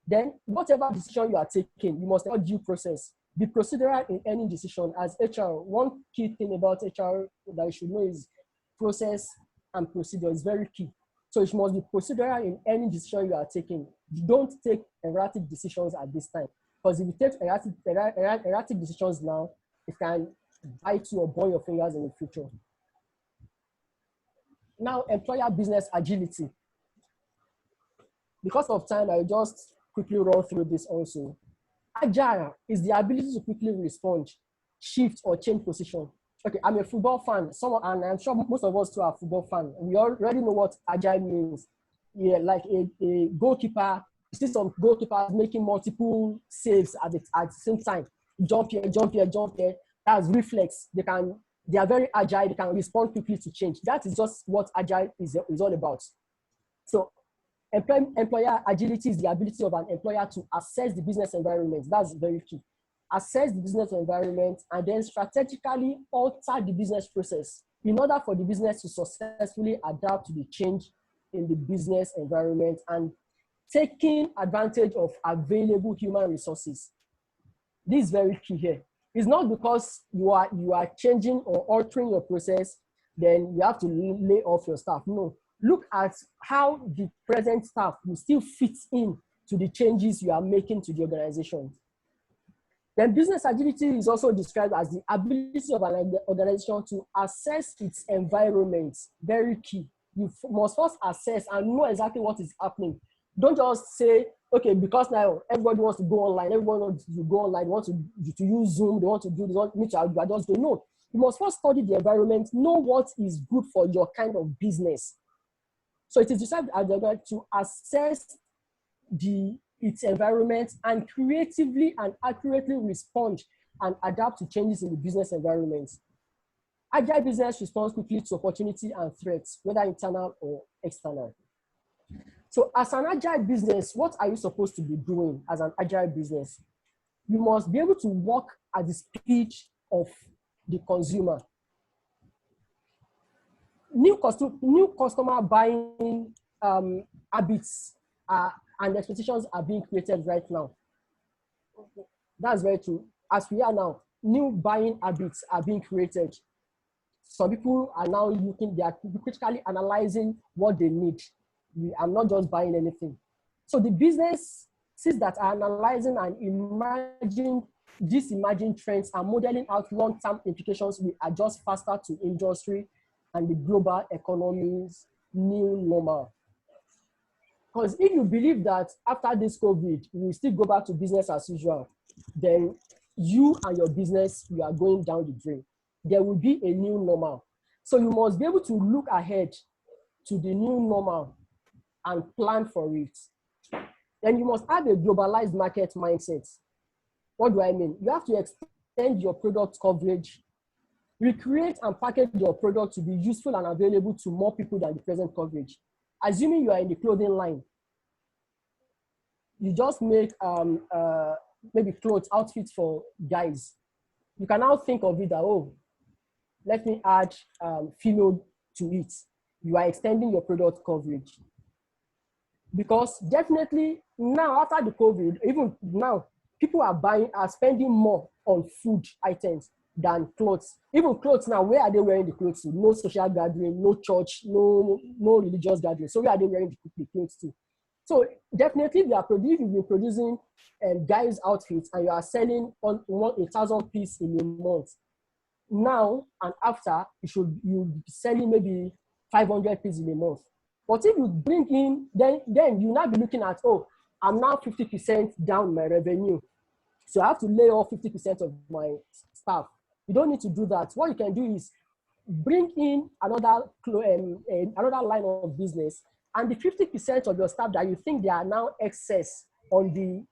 Then whatever decision you are taking, you must have due process. Be procedural in any decision. As HR, one key thing about HR that you should know is process and procedure is very key. So it must be procedural in any decision you are taking. You don't take erratic decisions at this time, because if you take erratic decisions now, it can bite you or burn your fingers in the future. Now, employer business agility. Because of time, I will just quickly run through this also. Agile is the ability to quickly respond, shift, or change position. Okay, I'm a football fan, and I'm sure most of us too are football fans. We already know what agile means. Yeah, like a goalkeeper, you see some goalkeepers making multiple saves at the same time. Jump here, jump here, jump here. That's reflex. They are very agile. They can respond quickly to change. That is just what agile is all about. So employer agility is the ability of an employer to assess the business environment. That's very key. Assess the business environment and then strategically alter the business process in order for the business to successfully adapt to the change in the business environment and taking advantage of available human resources. This is very key here. It's not because you are changing or altering your process, then you have to lay off your staff. No. Look at how the present staff will still fit in to the changes you are making to the organization. Then business agility is also described as the ability of an organization to assess its environment. Very key. You must first assess and know exactly what is happening. Don't just say, okay, because now everybody wants to go online, everyone wants to go online, wants to use Zoom, they want to do this, you are just doing. No, you must first study the environment, know what is good for your kind of business. So it is decided to assess its environment and creatively and accurately respond and adapt to changes in the business environment. Agile business responds quickly to opportunity and threats, whether internal or external. So as an agile business, what are you supposed to be doing as an agile business? You must be able to work at the speed of the consumer. New customer buying habits and expectations are being created right now. That's very true. As we are now, new buying habits are being created. Some people are now they are critically analyzing what they need. I'm not just buying anything. So the businesses that are analyzing and these emerging trends and modeling out long-term implications will adjust faster to industry and the global economy's new normal. Because if you believe that after this COVID, we will still go back to business as usual, then you and your business, you are going down the drain. There will be a new normal. So you must be able to look ahead to the new normal and plan for it. Then you must have a globalized market mindset. What do I mean? You have to extend your product coverage, recreate and package your product to be useful and available to more people than the present coverage. Assuming you are in the clothing line, you just make maybe clothes, outfits for guys. You can now think of it that, oh, let me add female to it. You are extending your product coverage. Because definitely now, after the COVID, even now, people are spending more on food items than clothes. Even clothes now, where are they wearing the clothes to? No social gathering, no church, no religious gathering. So where are they wearing the clothes to? So definitely, if you've been producing guys' outfits and you are selling on 1,000 pieces in a month, now and after, you'll be selling maybe 500 pieces in a month. But if you bring in, then you now be looking at, oh, I'm now 50% down my revenue. So I have to lay off 50% of my staff. You don't need to do that. What you can do is bring in another line of business, and the 50% of your staff that you think they are now excess on the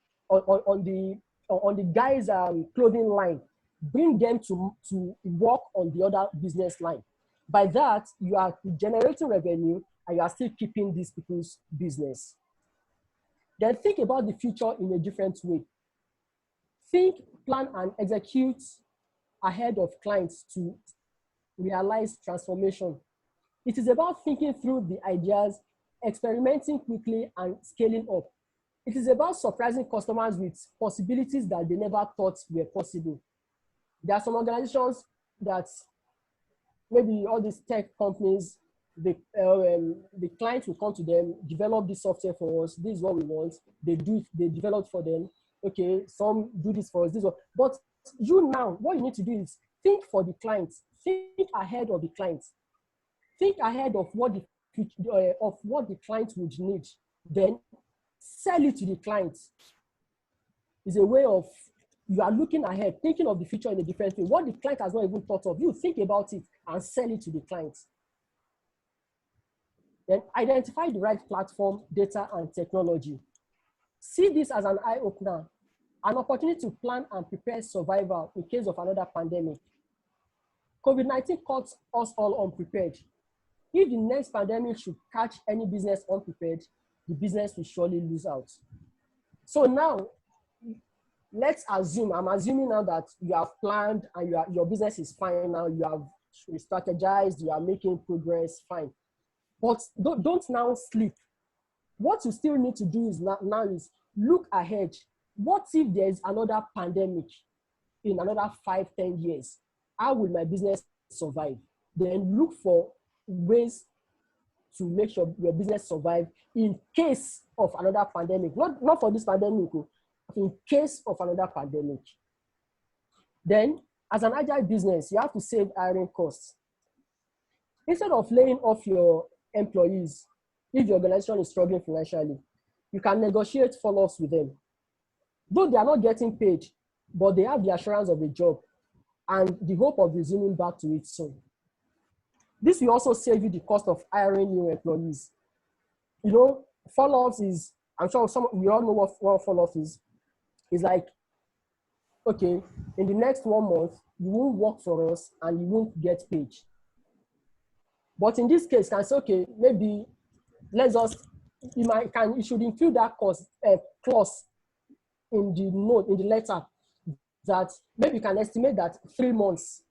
guys' clothing line, bring them to work on the other business line. By that, you are generating revenue and you are still keeping these people's business. Then think about the future in a different way. Think, plan, and execute ahead of clients to realize transformation. It is about thinking through the ideas, experimenting quickly, and scaling up. It is about surprising customers with possibilities that they never thought were possible. There are some organizations that maybe all these tech companies, the client will come to them, develop this software for us. This is what we want. They do it, they develop for them. Okay, some do this for us. This one. But you now, what you need to do is think for the client. Think ahead of the client. Think ahead of what the client would need. Then sell it to the client. It's a way of you are looking ahead, thinking of the future in a different way. What the client has not even thought of, you think about it and sell it to the client. Then identify the right platform, data, and technology. See this as an eye-opener, an opportunity to plan and prepare survival in case of another pandemic. COVID-19 caught us all unprepared. If the next pandemic should catch any business unprepared, the business will surely lose out. So now, let's assume, I'm assuming now that you have planned and your business is fine now, you have strategized, you are making progress, fine. But don't now sleep. What you still need to do is now is look ahead. What if there's another pandemic in another 5-10 years? How will my business survive? Then look for ways to make sure your business survive in case of another pandemic. Not for this pandemic, in case of another pandemic. Then, as an agile business, you have to save hiring costs. Instead of laying off your employees, if the organization is struggling financially, you can negotiate follow-ups with them. Though they are not getting paid, but they have the assurance of a job and the hope of resuming back to it soon. This will also save you the cost of hiring new employees. You know, follow-ups is, I'm sure we all know what follow-up is. It's like, okay, in the next 1 month, you won't work for us and you won't get paid. But in this case, you can say, okay, maybe let's just, you should include that clause in the note, in the letter, that maybe you can estimate that 3 months.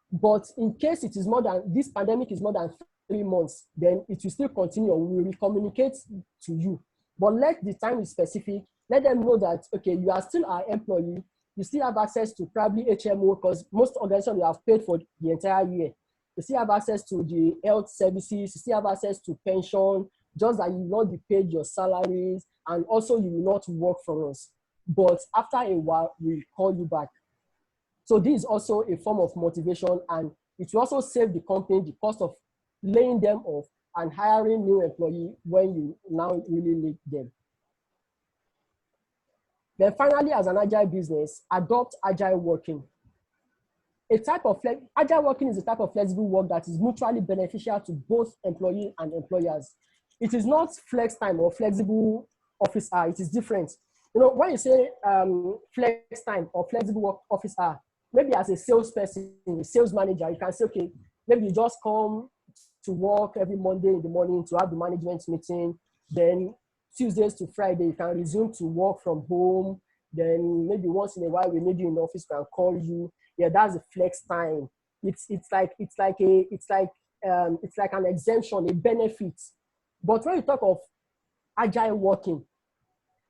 But in case it is more than, this pandemic is more than 3 months, then it will still continue. We will communicate to you. But let the time be specific. Let them know that, okay, you are still our employee. You still have access to probably HMO, because most organizations have paid for the entire year. You still have access to the health services. You still have access to pension, just that you will not be paid your salaries. And also you will not work for us. But after a while, we'll call you back. So this is also a form of motivation, and it will also save the company the cost of laying them off and hiring new employees when you now really need them. Then finally, as an agile business, adopt agile working. Agile working is a type of flexible work that is mutually beneficial to both employees and employers. It is not flex time or flexible office hour. It is different. You know, when you say flex time or flexible work office hour, maybe as a salesperson, a sales manager, you can say, okay, maybe you just come to work every Monday in the morning to have the management meeting. Then Tuesdays to Friday, you can resume to work from home. Then maybe once in a while we need you in the office, we can call you. Yeah, that's a flex time. It's like an exemption, a benefit. But when you talk of agile working,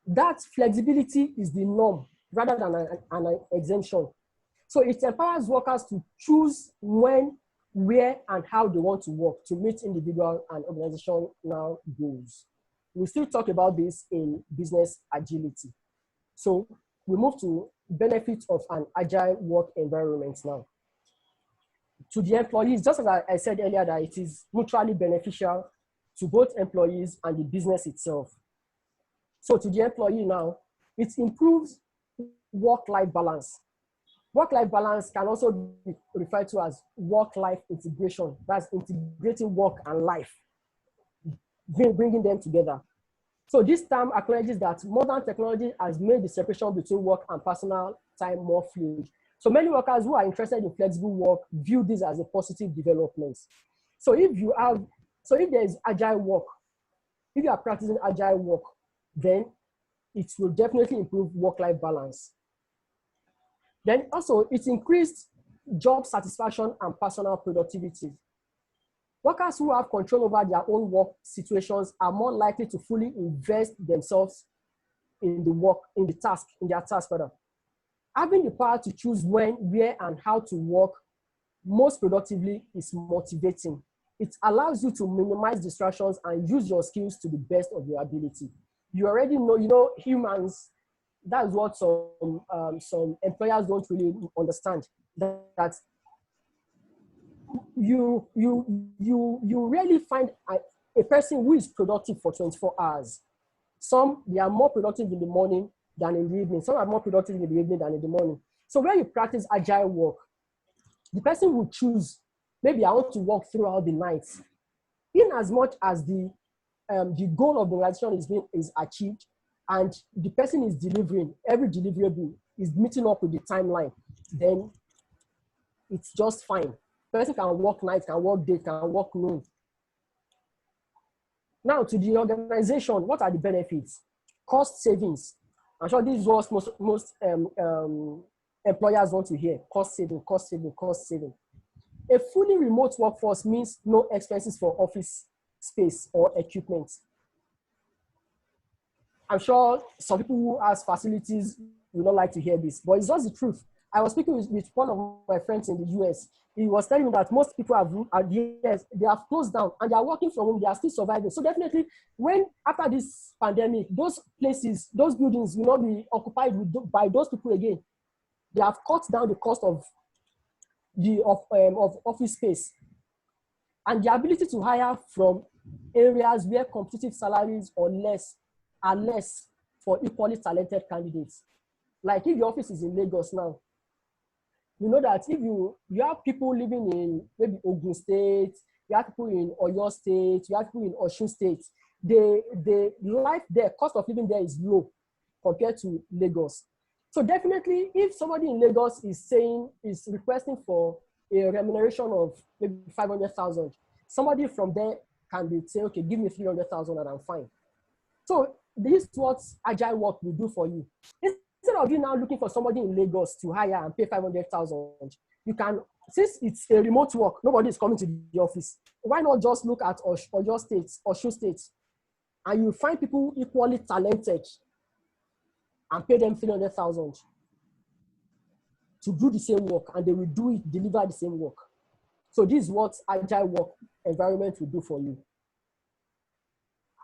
that flexibility is the norm rather than an exemption. So it empowers workers to choose when, where, and how they want to work to meet individual and organizational goals. We'll still talk about this in business agility. So we move to benefits of an agile work environment now. To the employees, just as I said earlier, that it is mutually beneficial to both employees and the business itself. So to the employee now, it improves work-life balance. Work-life balance can also be referred to as work-life integration. That's integrating work and life, bringing them together. So this term acknowledges that modern technology has made the separation between work and personal time more fluid. So many workers who are interested in flexible work view this as a positive development. So if there is agile work, if you are practicing agile work, then it will definitely improve work-life balance. Then also, it increased job satisfaction and personal productivity. Workers who have control over their own work situations are more likely to fully invest themselves in their task. Having the power to choose when, where, and how to work most productively is motivating. It allows you to minimize distractions and use your skills to the best of your ability. You already know, humans, that's what some employers don't really understand, that you rarely find a person who is productive for 24 hours. Some, they are more productive in the morning than in the evening. Some are more productive in the evening than in the morning. So when you practice agile work, the person will choose, maybe I want to work throughout the night. In as much as the goal of the organization is achieved and the person is delivering, every deliverable is meeting up with the timeline, then it's just fine. Person can work night, can work day, can work noon. Now to the organization, what are the benefits? Cost savings. I'm sure this is what most employers want to hear. Cost saving, cost saving, cost saving. A fully remote workforce means no expenses for office space or equipment. I'm sure some people who has facilities will not like to hear this, but it's just the truth. I was speaking with one of my friends in the US. He was telling me that most people they have closed down and they are working from home, they are still surviving. So definitely, after this pandemic, those places, those buildings will not be occupied by those people again. They have cut down the cost of office space, and the ability to hire from areas where competitive salaries are less for equally talented candidates. Like if the office is in Lagos now, you know that if you have people living in maybe Ogun State, you have people in Oyo State, you have people in Osun State, the life there, cost of living there is low compared to Lagos. So definitely, if somebody in Lagos is requesting for a remuneration of maybe 500,000, somebody from there can be say, okay, give me 300,000 and I'm fine. So this is what agile work will do for you. Instead of you now looking for somebody in Lagos to hire and pay 500,000, you can, since it's a remote work, nobody is coming to the office. Why not just look at Oyo State, Osun State, and you find people equally talented and pay them 300,000 to do the same work, and they will deliver the same work. So this is what agile work environment will do for you.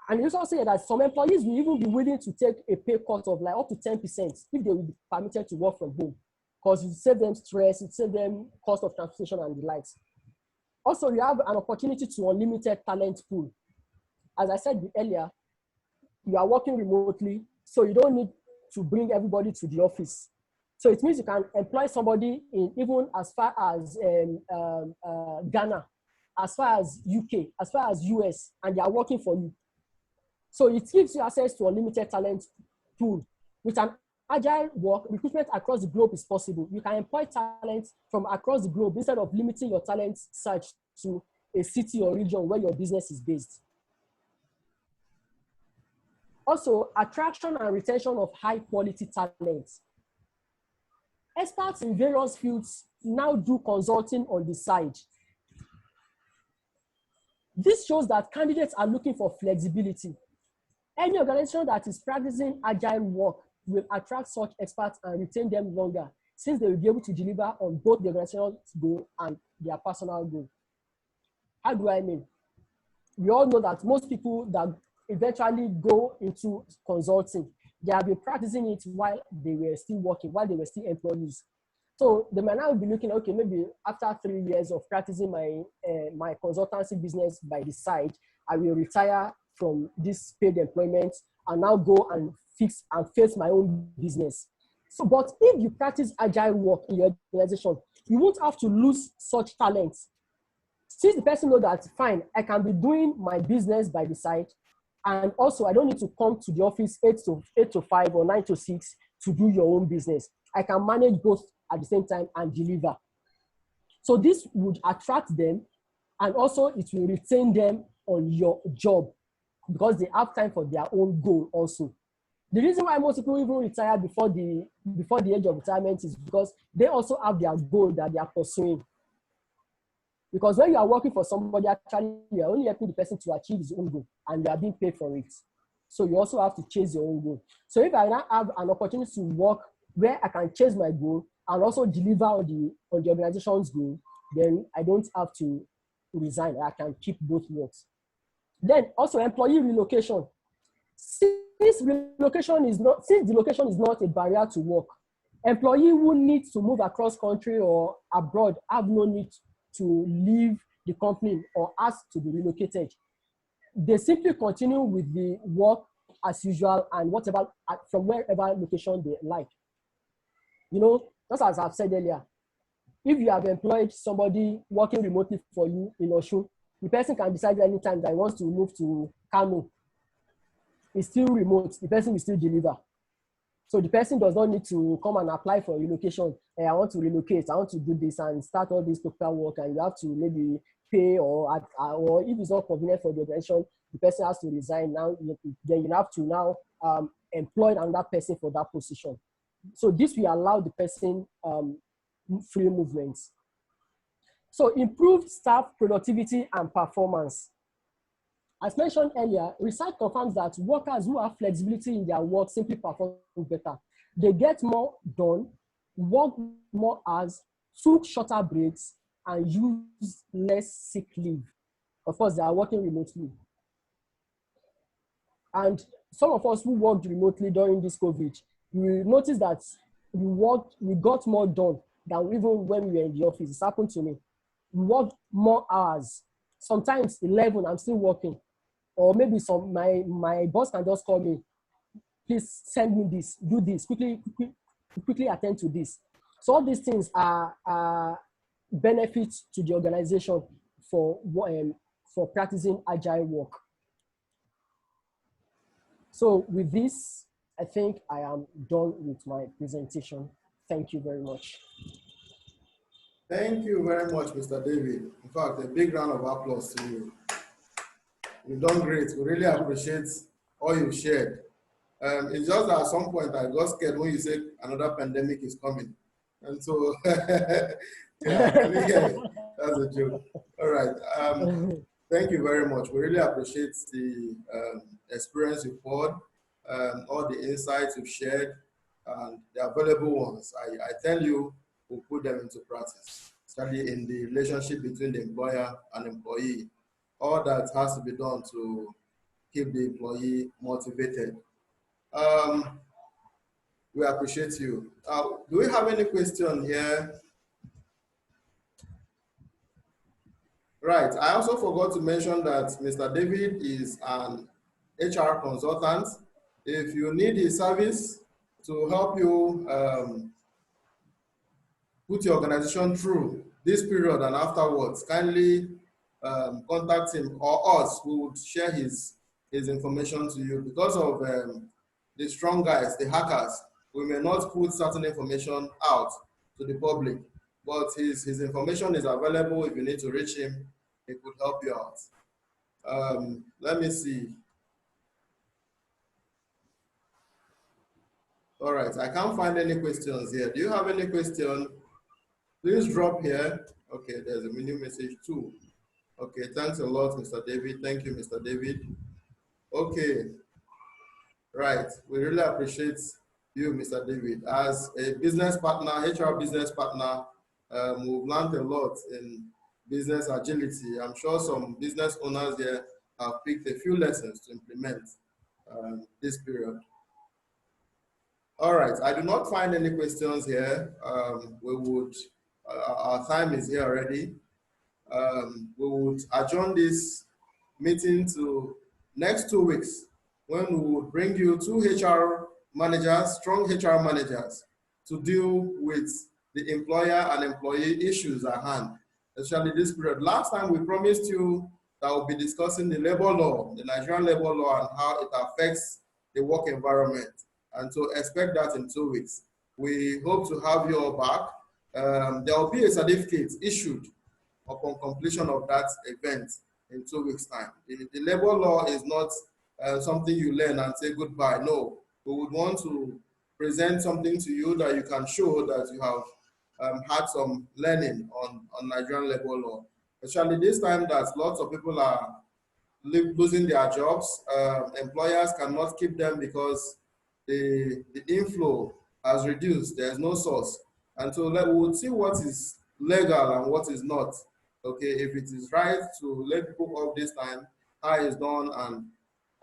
And you also say that some employees will even be willing to take a pay cut of like up to 10% if they will be permitted to work from home, because it saves them stress, it saves them cost of transportation and the likes. Also, you have an opportunity to unlimited talent pool. As I said earlier, you are working remotely, so you don't need to bring everybody to the office. So it means you can employ somebody in even as far as Ghana, as far as UK, as far as US, and they are working for you. So it gives you access to unlimited talent pool. With an agile work, recruitment across the globe is possible. You can employ talent from across the globe instead of limiting your talent search to a city or region where your business is based. Also, attraction and retention of high quality talent. Experts in various fields now do consulting on the side. This shows that candidates are looking for flexibility. Any organization that is practicing agile work will attract such experts and retain them longer, since they will be able to deliver on both the organization's goal and their personal goal. How do I mean? We all know that most people that eventually go into consulting, they have been practicing it while they were still working, while they were still employees. So they might now be looking, okay, maybe after 3 years of practicing my consultancy business by the side, I will retire from this paid employment and now go and face my own business. So, but if you practice agile work in your organization, you won't have to lose such talents. Since the person knows that, fine, I can be doing my business by the side, and also I don't need to come to the office 8 to 5 or 9 to 6 to do your own business. I can manage both at the same time and deliver. So this would attract them, and also it will retain them on your job because they have time for their own goal also. The reason why most people even retire before the age of retirement is because they also have their goal that they are pursuing. Because when you are working for somebody, actually, you are only helping the person to achieve his own goal, and you are being paid for it. So you also have to chase your own goal. So if I now have an opportunity to work where I can chase my goal and also deliver on the organization's goal, then I don't have to resign. I can keep both works. Then also employee relocation. Since the location is not a barrier to work, employee who needs to move across country or abroad have no need to leave the company or ask to be relocated. They simply continue with the work as usual and whatever from wherever location they like. You know, just as I've said earlier, if you have employed somebody working remotely for you in Osun, the person can decide anytime that he wants to move to Kano. It's still remote, the person will still deliver. So the person does not need to come and apply for relocation. I want to relocate, I want to do this and start all this paperwork, and you have to maybe pay or if it's not convenient for the organization, the person has to resign. Now, then you have to now employ another person for that position. So this will allow the person free movements. So improved staff productivity and performance. As mentioned earlier, research confirms that workers who have flexibility in their work simply perform better. They get more done, work more hours, took shorter breaks, and use less sick leave. Of course, they are working remotely. And some of us who worked remotely during this COVID, we noticed that we got more done than even when we were in the office. It's happened to me. We worked more hours, sometimes 11, I'm still working. Or maybe my boss can just call me, please send me this, do this, quickly attend to this. So all these things are benefits to the organization for practicing agile work. So with this, I think I am done with my presentation. Thank you very much. Thank you very much, Mr. David. In fact, a big round of applause to you. You've done great. We really appreciate all you've shared. It's just that at some point I got scared when you said another pandemic is coming. And so, yeah, that's a joke. All right. Thank you very much. We really appreciate the experience you've poured, all the insights you've shared, and the available ones. I tell you, we'll put them into practice, especially in the relationship between the employer and employee. All that has to be done to keep the employee motivated. We appreciate you. Do we have any question here? Right. I also forgot to mention that Mr. David is an HR consultant. If you need his service to help you put your organization through this period and afterwards, kindly contact him or us. We would share his his information to you. Because of the strong guys, the hackers, we may not put certain information out to the public, but his information is available. If you need to reach him, he could help you out. Let me see. All right, I can't find any questions here. Do you have any question? Please drop here. Okay, there's a new message too. Okay, thanks a lot, Mr. David. Thank you, Mr. David. Okay, right. We really appreciate you, Mr. David. As a business partner, HR business partner, we've learned a lot in business agility. I'm sure some business owners here have picked a few lessons to implement this period. All right, I do not find any questions here. Our time is here already. We would adjourn this meeting to next 2 weeks, when we will bring you 2 HR managers, strong HR managers, to deal with the employer and employee issues at hand, especially this period. Last time we promised you that we'll be discussing the labor law, the Nigerian labor law, and how it affects the work environment. And so expect that in 2 weeks. We hope to have you all back. There will be a certificate issued upon completion of that event in 2 weeks' time. The labor law is not something you learn and say goodbye. No, we would want to present something to you that you can show that you have had some learning on Nigerian labor law. Especially this time that lots of people are losing their jobs. Employers cannot keep them because the inflow has reduced. There's no source. And so we will see what is legal and what is not. Okay, if it is right to let people off this time, how it's done,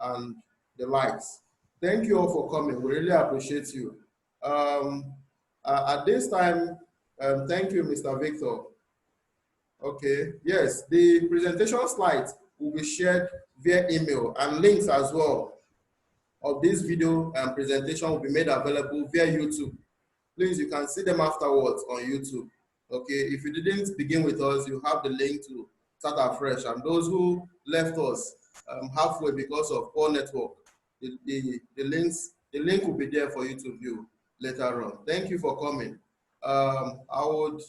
and the likes. Thank you all for coming. We really appreciate you. At this time, thank you, Mr. Victor. Okay, yes, the presentation slides will be shared via email, and links as well of this video and presentation will be made available via YouTube. Please, you can see them afterwards on YouTube. Okay, if you didn't begin with us, you have the link to start afresh. And those who left us halfway because of poor network, the link will be there for you to view later on. Thank you for coming. I would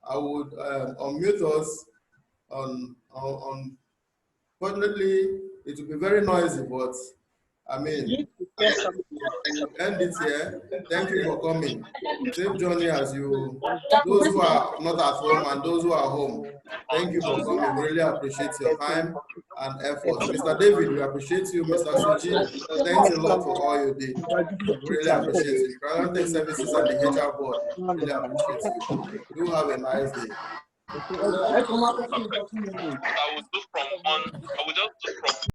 unmute us on. Fortunately, it will be very noisy, but I mean, end it here. Thank you for coming. Safe journey as you, those who are not at home and those who are home. Thank you for coming. We really appreciate your time and effort. Mr. David, we appreciate you. Mr. Suji, thanks a lot for all you did. We really appreciate you. Preparedness Services and the HR board, really appreciate you. Do have a nice day. I will just from